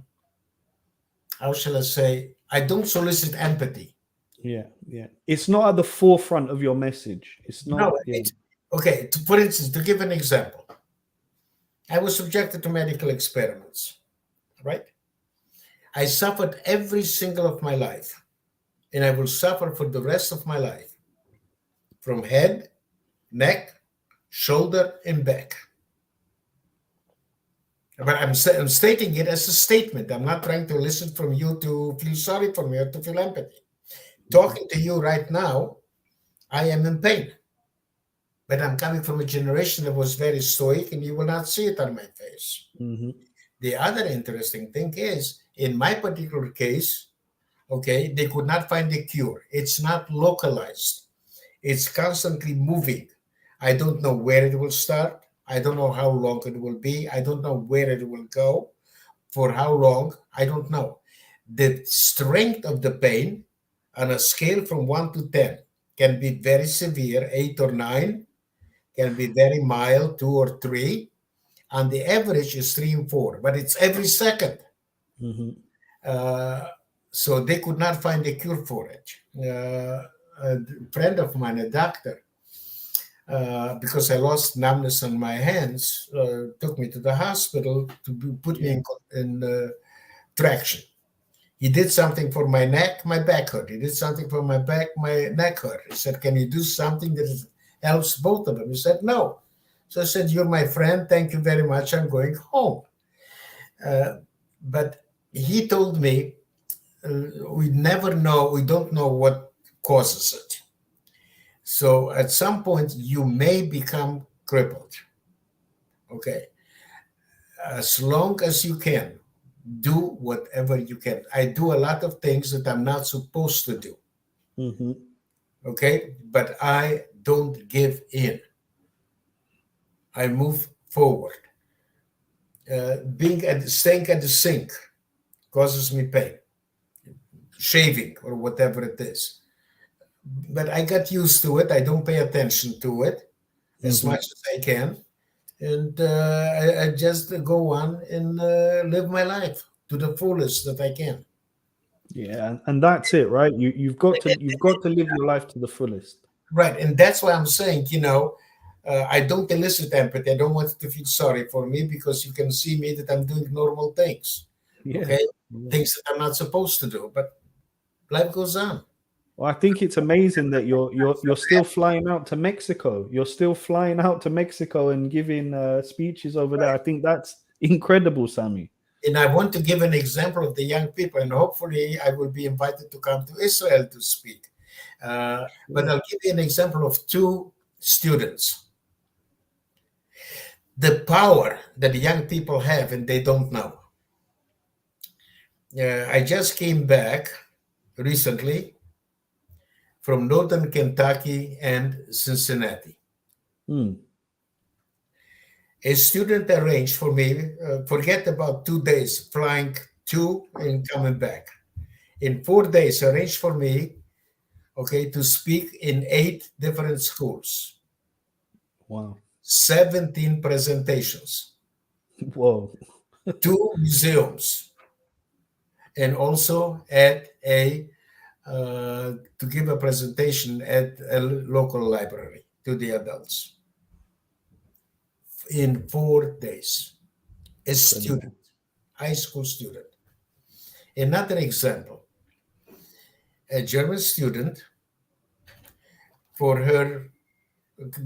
shall I say, I don't solicit empathy. Yeah. It's not at the forefront of your message. It's not. No, okay, for instance, to give an example, I was subjected to medical experiments, right? I suffered every single of my life, and I will suffer for the rest of my life, from head, neck, shoulder, and back. But I'm stating it as a statement. I'm not trying to listen from you to feel sorry for me or to feel empathy. Talking to you right now, I am in pain. But I'm coming from a generation that was very stoic, and you will not see it on my face. Mm-hmm. The other interesting thing is, in my particular case, okay, they could not find a cure. It's not localized. It's constantly moving. I don't know where it will start. I don't know how long it will be. I don't know where it will go. For how long, I don't know. The strength of the pain on a scale from 1 to 10 can be very severe, 8 or 9, can be very mild, 2 or 3, and the average is 3 and 4, but it's every second. Mm-hmm. So they could not find a cure for it. A friend of mine, a doctor, because I lost numbness on my hands, took me to the hospital to put me in traction. He did something for my neck, my back hurt. He did something for my back, my neck hurt. He said, can you do something that helps both of them? He said, no. So I said, you're my friend. Thank you very much. I'm going home. But he told me, we never know. We don't know what causes it. So at some point, you may become crippled. Okay. As long as you can, do whatever you can. I do a lot of things that I'm not supposed to do. Mm-hmm. Okay. But I don't give in. I move forward. Staying at the sink causes me pain. shaving or whatever it is. But I got used to it. I don't pay attention to it as much as I can. And I just go on and live my life to the fullest that I can. Yeah, and that's it, right? You've got to live your life to the fullest. Right, and that's why I'm saying, I don't elicit empathy. I don't want you to feel sorry for me because you can see me that I'm doing normal things, Yeah. okay, things that I'm not supposed to do. But life goes on. Well, I think it's amazing that you're still flying out to Mexico. You're still flying out to Mexico and giving speeches over there. I think that's incredible, Sami. And I want to give an example of the young people, and hopefully I will be invited to come to Israel to speak. But I'll give you an example of two students. The power that the young people have and they don't know. I just came back recently from northern Kentucky and Cincinnati. A student arranged for me, forget about 2 days, flying to and coming back. In 4 days, arranged for me, okay, to speak in 8 different schools. Wow. 17 presentations. Whoa. 2 museums. And also at to give a presentation at a local library to the adults. In 4 days. A student, high school student. Another example, a German student, for her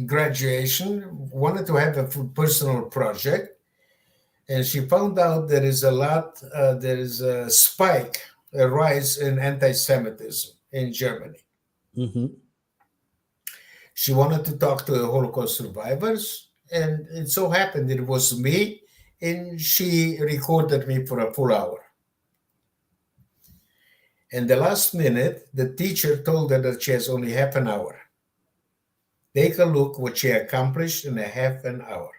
graduation, wanted to have a personal project, and she found out there is a spike, a rise in anti-Semitism in Germany. She wanted to talk to the Holocaust survivors, and it so happened it was me, and she recorded me for a full hour. And the last minute, the teacher told her that she has only half an hour. Take a look what she accomplished in a half an hour.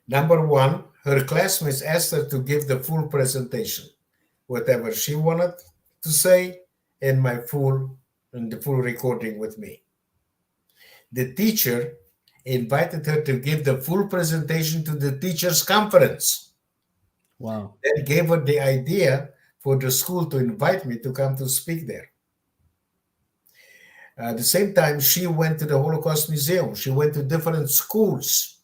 Number one, her classmates asked her to give the full presentation, whatever she wanted to say, and the full recording with me. The teacher invited her to give the full presentation to the teachers' conference. Wow. That gave her the idea for the school to invite me to come to speak there. At the same time, she went to the Holocaust Museum. She went to different schools,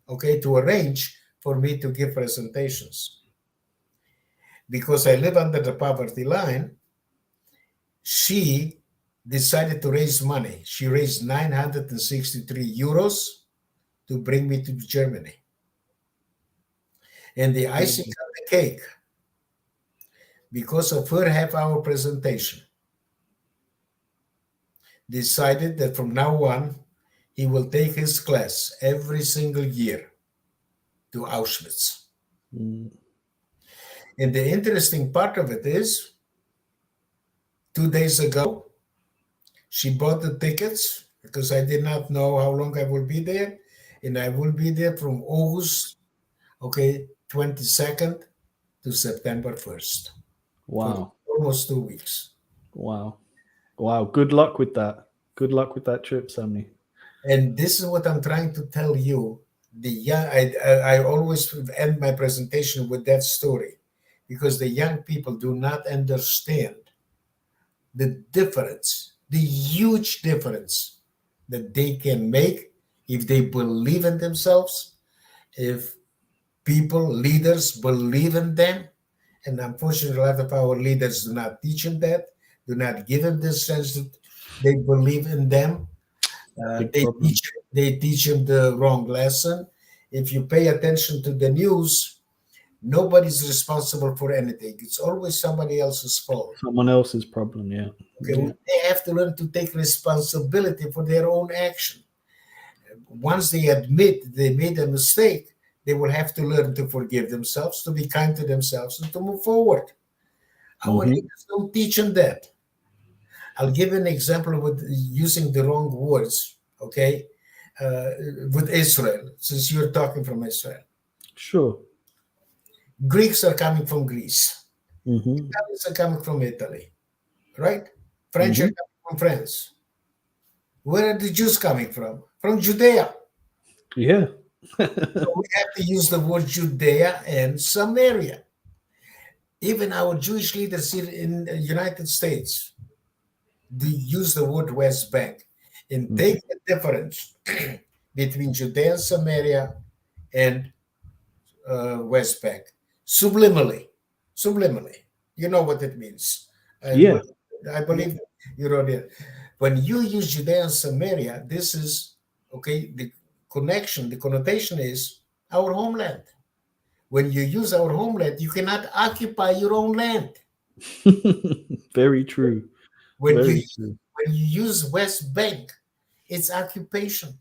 okay, to arrange for me to give presentations. Because I live under the poverty line, she decided to raise money. She raised 963 euros to bring me to Germany. And the icing on the cake, because of her half-hour presentation, decided that from now on, he will take his class every single year to Auschwitz. And the interesting part of it is, 2 days ago, she bought the tickets because I did not know how long I will be there. And I will be there from August, 22nd to September 1st. Wow. For almost 2 weeks. Wow. Wow. Good luck with that. Good luck with that trip, Sami. And this is what I'm trying to tell you. I always end my presentation with that story, because the young people do not understand the difference, the huge difference that they can make if they believe in themselves, if leaders believe in them. And unfortunately, a lot of our leaders do not teach them that, do not give them this sense that they believe in them. They teach them the wrong lesson. If you pay attention to the news, nobody's responsible for anything. It's always somebody else's fault. Someone else's problem, yeah. Okay, yeah. They have to learn to take responsibility for their own action. Once they admit they made a mistake, they will have to learn to forgive themselves, to be kind to themselves, and to move forward. Our leaders don't teach them that. I'll give an example with using the wrong words, okay, with Israel, since you're talking from Israel. Sure. Greeks are coming from Greece. Mm-hmm. Italians are coming from Italy, right? French are Mm-hmm. coming from France. Where are the Jews coming from? From Judea. Yeah. So we have to use the word Judea and Samaria. Even our Jewish leaders here in the United States, they use the word West Bank. And take the difference between Judea and Samaria and West Bank. Subliminally. Subliminally. You know what it means. Yeah. I believe you wrote it. When you use Judea and Samaria, this is, okay, the connection, the connotation is our homeland. When you use our homeland, you cannot occupy your own land. Very true. When you Very true. when you use West Bank, it's occupation.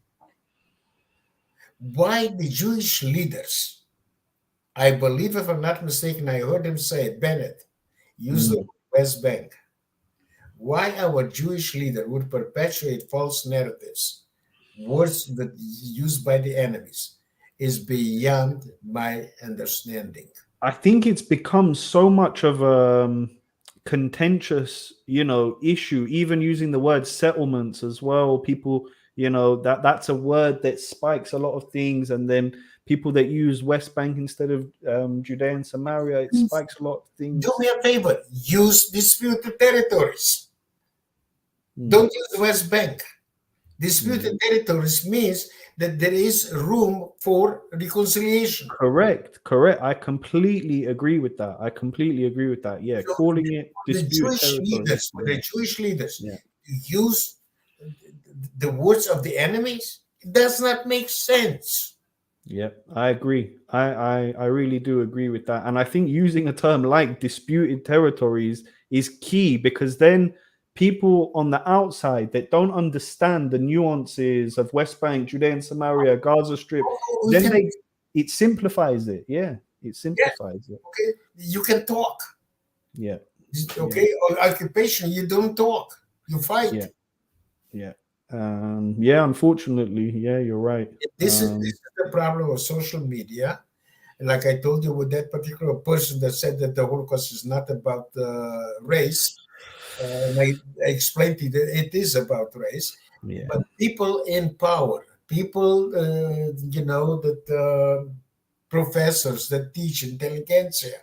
Why the Jewish leaders? I believe, if I'm not mistaken, I heard him say it, Bennett, use the West Bank. Why our Jewish leader would perpetuate false narratives, words that used by the enemies, is beyond my understanding. I think it's become so much of a contentious, issue. Even using the word settlements as well. People, that's a word that spikes a lot of things, and then people that use West Bank instead of Judea and Samaria, it spikes a lot of things. Do me a favor, use disputed territories. Don't use West Bank. Disputed territories means that there is room for reconciliation. Correct. I completely agree with that. Yeah, so calling it disputed territory. The Jewish leaders use the words of the enemies. It does not make sense. Yeah, I agree. I really do agree with that. And I think using a term like disputed territories is key, because then people on the outside that don't understand the nuances of West Bank, Judea and Samaria, Gaza Strip, it simplifies it. Yeah, it simplifies it. Okay, you can talk. Yeah. Okay, on occupation, you don't talk. You fight. Yeah. Unfortunately, you're right. This is the problem of social media. And like I told you, with that particular person that said that the Holocaust is not about race, and I explained to you that it is about race. Yeah. But people in power, people, that professors that teach intelligentsia,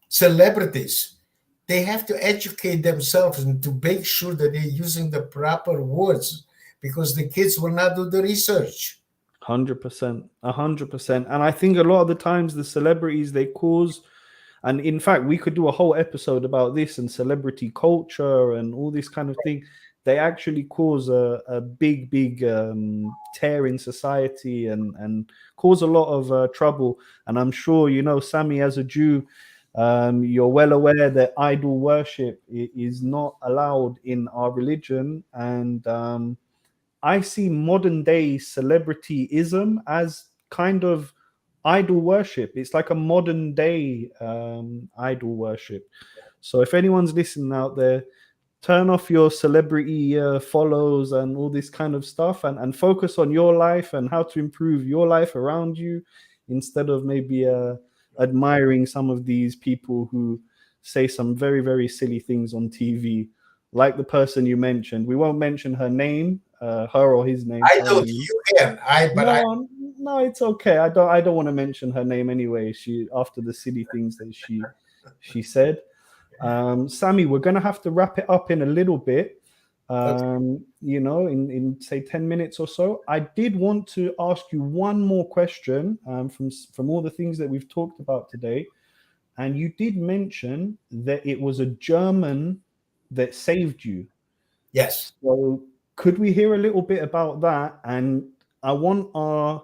celebrities, they have to educate themselves and to make sure that they're using the proper words, because the kids will not do the research. 100%. And I think a lot of the times the celebrities, they cause, and in fact, we could do a whole episode about this and celebrity culture and all this kind of thing. They actually cause a big tear in society and cause a lot of trouble. And I'm sure, Sami, as a Jew, you're well aware that idol worship is not allowed in our religion. And I see modern day celebrityism as kind of idol worship. It's like a modern day idol worship. So if anyone's listening out there, turn off your celebrity follows and all this kind of stuff, and focus on your life and how to improve your life around you, instead of maybe admiring some of these people who say some very, very silly things on TV, like the person you mentioned. We won't mention her name, her or his name. I don't. You can. No, it's okay. I don't want to mention her name anyway. She, after the silly things that she said. Sami, we're gonna have to wrap it up in a little bit. In say 10 minutes or so. I did want to ask you one more question from all the things that we've talked about today. And you did mention that it was a German that saved you. Yes. So could we hear a little bit about that? And I want our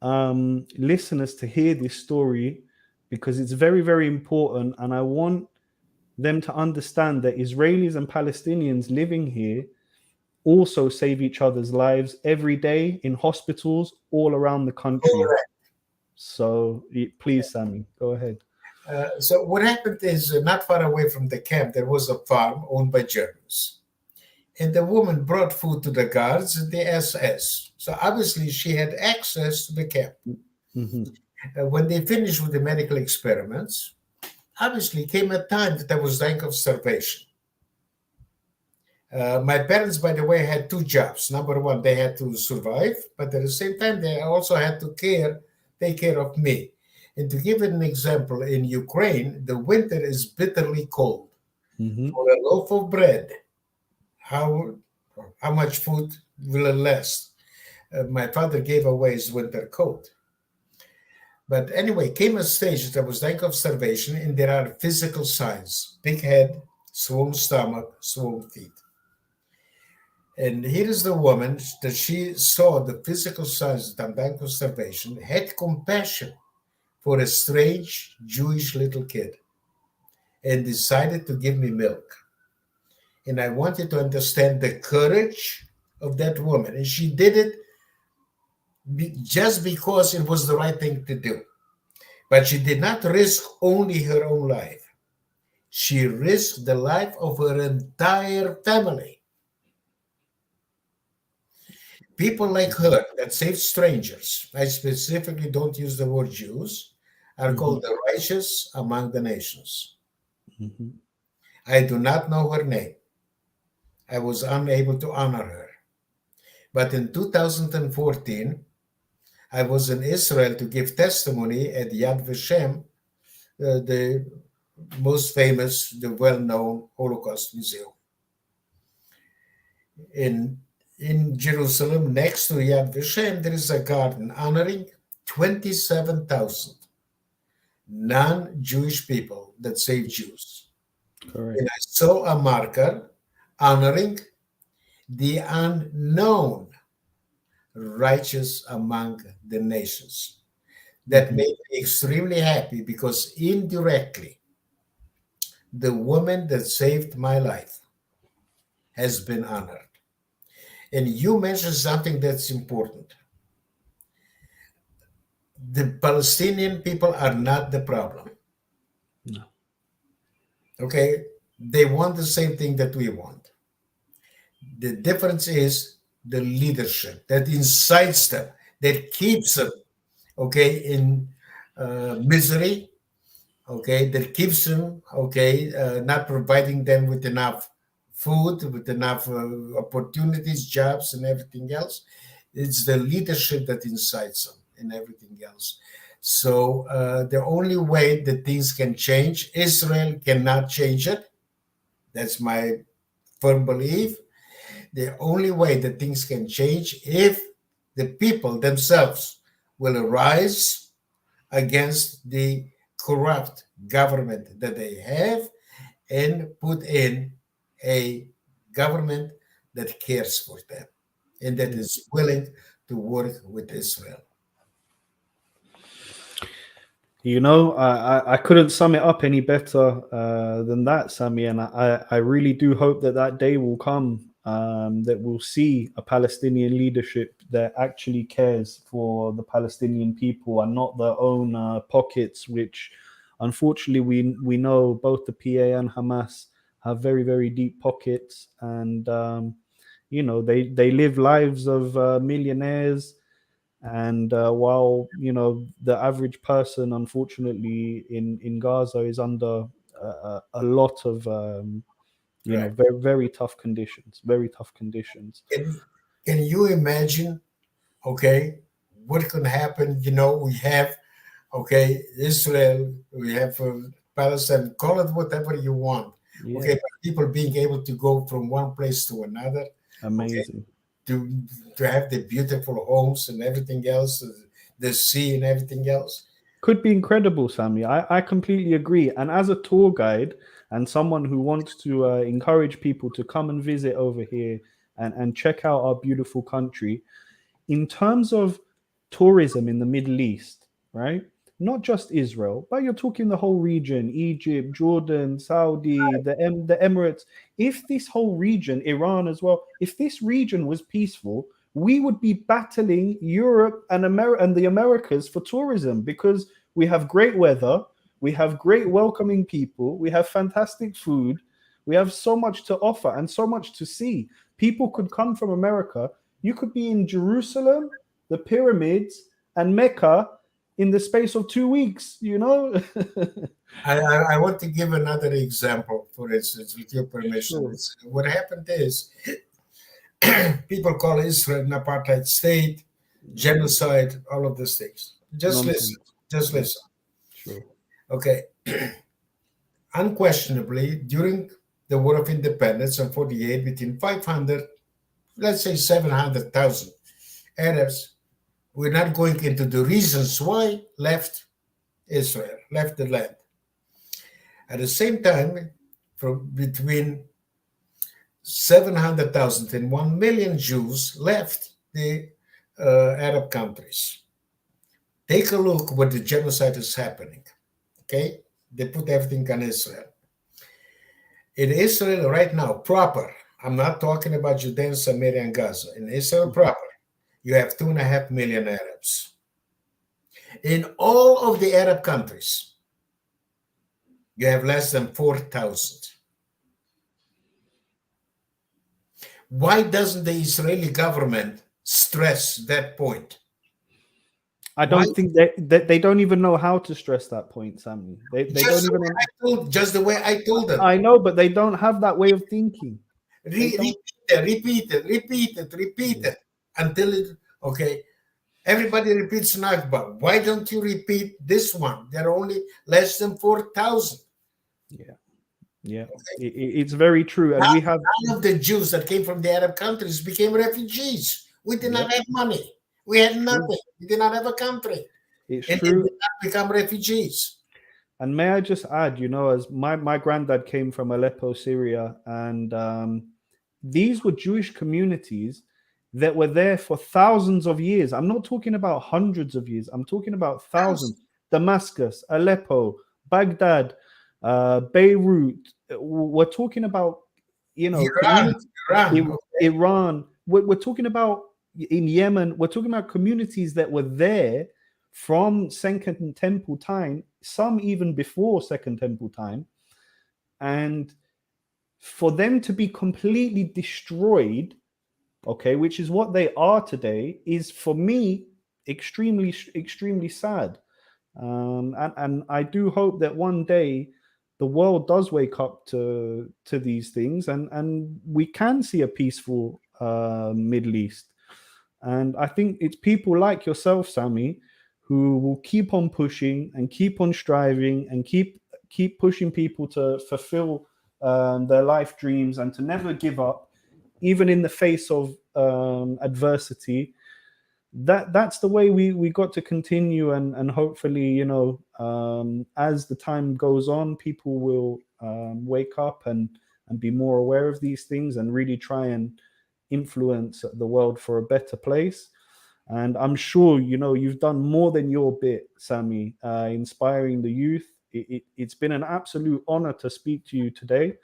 listeners to hear this story, because it's very, very important. And I want them to understand that Israelis and Palestinians living here also save each other's lives every day in hospitals all around the country. Correct. So please, Sami, go ahead. So what happened is, not far away from the camp, there was a farm owned by Germans. And the woman brought food to the guards and the SS. So obviously she had access to the camp. Mm-hmm. When they finished with the medical experiments, obviously came a time that I was dying of starvation. My parents, by the way, had two jobs. Number one, they had to survive, but at the same time, they also had to take care of me. And to give an example, in Ukraine, the winter is bitterly cold. Mm-hmm. For a loaf of bread, how much food will it last? My father gave away his winter coat. But anyway, came a stage that I was dying of starvation, and there are physical signs: big head, swollen stomach, swollen feet. And here is the woman that she saw the physical signs that I'm dying of starvation, had compassion for a strange Jewish little kid, and decided to give me milk. And I wanted to understand the courage of that woman. And she did it just because it was the right thing to do. But she did not risk only her own life. She risked the life of her entire family. People like her that save strangers, I specifically don't use the word Jews, are called the righteous among the nations. Mm-hmm. I do not know her name. I was unable to honor her. But in 2014, I was in Israel to give testimony at Yad Vashem, the most famous, the well-known Holocaust Museum. In Jerusalem, next to Yad Vashem, there is a garden honoring 27,000 non-Jewish people that saved Jews. Correct. And I saw a marker honoring the unknown righteous among the nations. That made me extremely happy, because indirectly, the woman that saved my life has been honored. And you mentioned something that's important. The Palestinian people are not the problem. No. Okay? They want the same thing that we want. The difference is the leadership that incites them, that keeps them, okay, in misery, okay, that keeps them, okay, not providing them with enough food, with enough opportunities, jobs, and everything else. It's the leadership that incites them and everything else. So the only way that things can change, Israel cannot change it. That's my firm belief. The only way that things can change if the people themselves will arise against the corrupt government that they have and put in a government that cares for them and that is willing to work with Israel. You know, I couldn't sum it up any better than that, Sami. And I really do hope that that day will come, that we'll see a Palestinian leadership that actually cares for the Palestinian people and not their own pockets, which unfortunately we know both the PA and Hamas have very, very deep pockets. And, you know, they live lives of millionaires. And while, you know, the average person, unfortunately, in Gaza is under a lot of, you know, Right. very, very tough conditions, very tough conditions. Can you imagine, okay, what can happen? You know, we have, okay, Israel, we have Palestine, call it whatever you want. Yeah. Okay, but people being able to go from one place to another, Amazing. Okay, to have the beautiful homes and everything else, the sea and everything else. Could be incredible, Sami. I completely agree. And as a tour guide and someone who wants to encourage people to come and visit over here and check out our beautiful country, in terms of tourism in the Middle East, right? Not just Israel, but you're talking the whole region: Egypt, Jordan, Saudi, the Emirates. If this whole region, Iran as well, if this region was peaceful, we would be battling Europe and the Americas for tourism, because we have great weather, we have great welcoming people, we have fantastic food, we have so much to offer and so much to see. People could come from America. You could be in Jerusalem, the pyramids, and Mecca, in the space of 2 weeks, you know. I want to give another example, for instance, with your permission. Sure. What happened is people call Israel an apartheid state, genocide, all of these things. Just Nonsense. listen. Just listen. Sure. Okay. Unquestionably, during the War of Independence in 48, between 500, let's say 700,000 Arabs, we're not going into the reasons why left Israel, left the land. At the same time, from between 700,000 and 1 million Jews left the Arab countries. Take a look what the genocide is happening. Okay? They put everything on Israel. In Israel right now, proper, I'm not talking about Judea and Samaria and Gaza. In Israel proper, you have 2.5 million Arabs. In all of the Arab countries, you have less than 4,000. Why doesn't the Israeli government stress that point? I don't think they don't even know how to stress that point, Sami. They don't even. Just the way I told them. I know, but they don't have that way of thinking. Repeat it until it. Okay, everybody repeats Nakba. Why don't you repeat this one? There are only less than 4,000. Yeah. Okay. It's very true, and we have none of the Jews that came from the Arab countries became refugees. We did not have money. We had nothing. We did not have a country. It's and true. They did not become refugees. And may I just add, as my granddad came from Aleppo, Syria, and these were Jewish communities that were there for thousands of years. I'm not talking about hundreds of years. I'm talking about thousands. Damascus, Aleppo, Baghdad, Beirut. We're talking about, Iran. We're talking about in Yemen. We're talking about communities that were there from Second Temple time, some even before Second Temple time, and for them to be completely destroyed, okay, which is what they are today, is for me extremely, extremely sad. And I do hope that one day the world does wake up to these things, and we can see a peaceful Middle East. And I think it's people like yourself, Sami, who will keep on pushing and keep on striving and keep pushing people to fulfill their life dreams and to never give up, even in the face of adversity. That's the way we got to continue, and hopefully, as the time goes on, people will wake up and be more aware of these things and really try and influence the world for a better place. And I'm sure you've done more than your bit, Sami, inspiring the youth. It's been an absolute honor to speak to you today.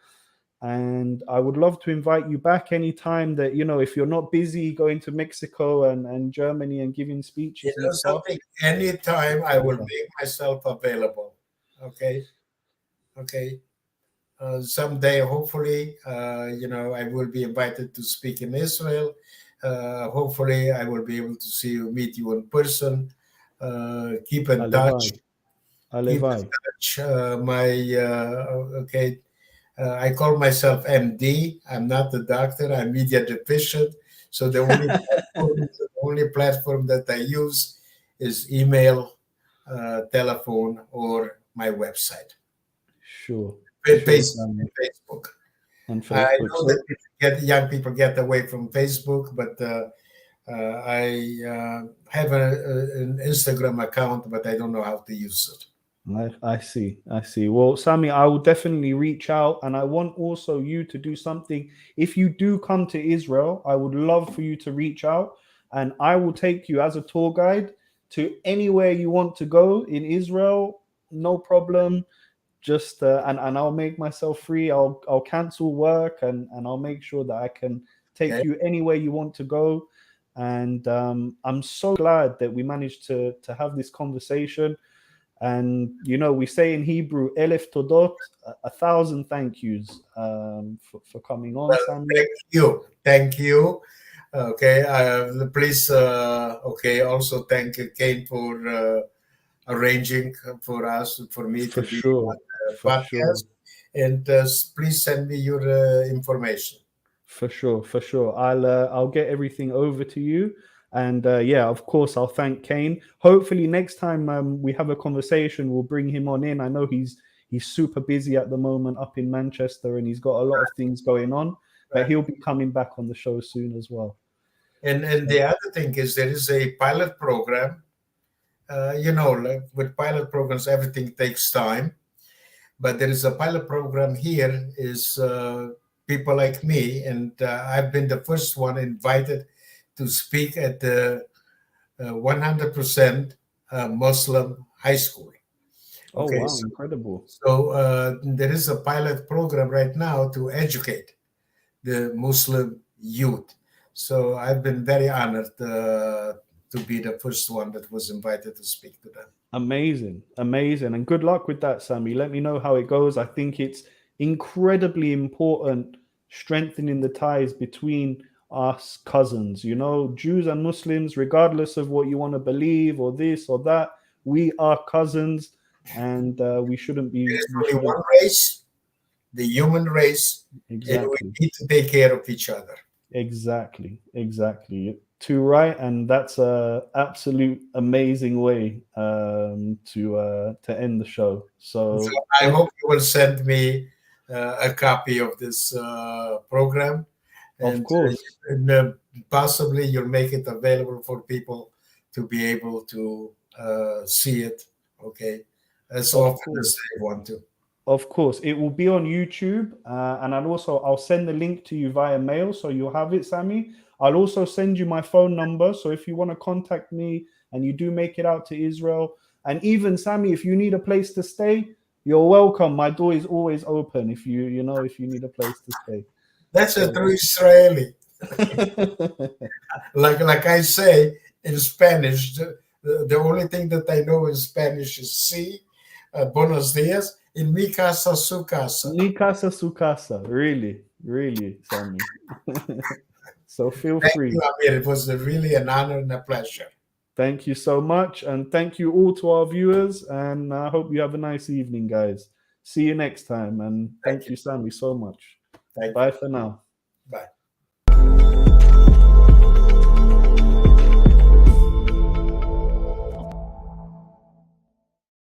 And I would love to invite you back anytime that, if you're not busy going to Mexico and Germany and giving speeches and stuff. Anytime I will make myself available. Okay. Someday, hopefully, I will be invited to speak in Israel. Hopefully, I will be able to meet you in person. Keep in touch. I call myself MD. I'm not a doctor. I'm media deficient. So the only platform that I use is email, telephone, or my website. Sure. Facebook. And Facebook. I know that young people get away from Facebook, but I have an Instagram account, but I don't know how to use it. I see. Well, Sami, I will definitely reach out, and I want also you to do something. If you do come to Israel, I would love for you to reach out, and I will take you as a tour guide to anywhere you want to go in Israel. No problem. Just and I'll make myself free. I'll cancel work and I'll make sure that I can take you anywhere you want to go. And I'm so glad that we managed to have this conversation. And we say in Hebrew, Elef Todot, 1,000 thank yous for coming on, Sami. Thank you. Okay, please. Also thank Kane for arranging for me For to be sure. on the For sure. podcast. And please send me your information. For sure, for sure. I'll get everything over to you, and yeah, of course, I'll thank Kane. Hopefully, next time we have a conversation, we'll bring him on in. I know he's super busy at the moment up in Manchester, and he's got a lot of things going on, but Right. he'll be coming back on the show soon as well. And So, the other thing is there is a pilot program. Like with pilot programs, everything takes time. But there is a pilot program here. Is people like me, and I've been the first one invited to speak at the 100% Muslim high school. oh Okay, wow, incredible! so there is a pilot program right now to educate the Muslim youth. So I've been very honored to be the first one that was invited to speak to them. Amazing, amazing, and good luck with that, Sami. Let me know how it goes. I think it's incredibly important strengthening the ties between us cousins. You know, Jews and Muslims, regardless of what you want to believe or this or that, we are cousins, and we shouldn't be. There is We only shouldn't one race, the human race, and we exactly, need to take care of each other. exactly. Too right, and that's a absolute amazing way to end the show. So So I hope you will send me a copy of this program, of and, course, possibly you'll make it available for people to be able to see it. Okay, as of often as course, they want to. of course, it will be on YouTube, and I'll send the link to you via mail, so you'll have it, Sami. I'll also send you my phone number, so if you want to contact me and you do make it out to Israel, and even Sami, if you need a place to stay, you're welcome. My door is always open if if you need a place to stay. That's a So true Israeli. Like I say in Spanish, the only thing that I know in Spanish is "sí," buenos dias, in mi casa, su casa. mi casa, su casa. Really, really, Sami. So feel Thank you, free. Amir. It was really an honor and a pleasure. Thank you so much. And thank you all to our viewers. And I hope you have a nice evening, guys. See you next time. And Thank thank you. you, Sami, so much. Thank you. Bye for now.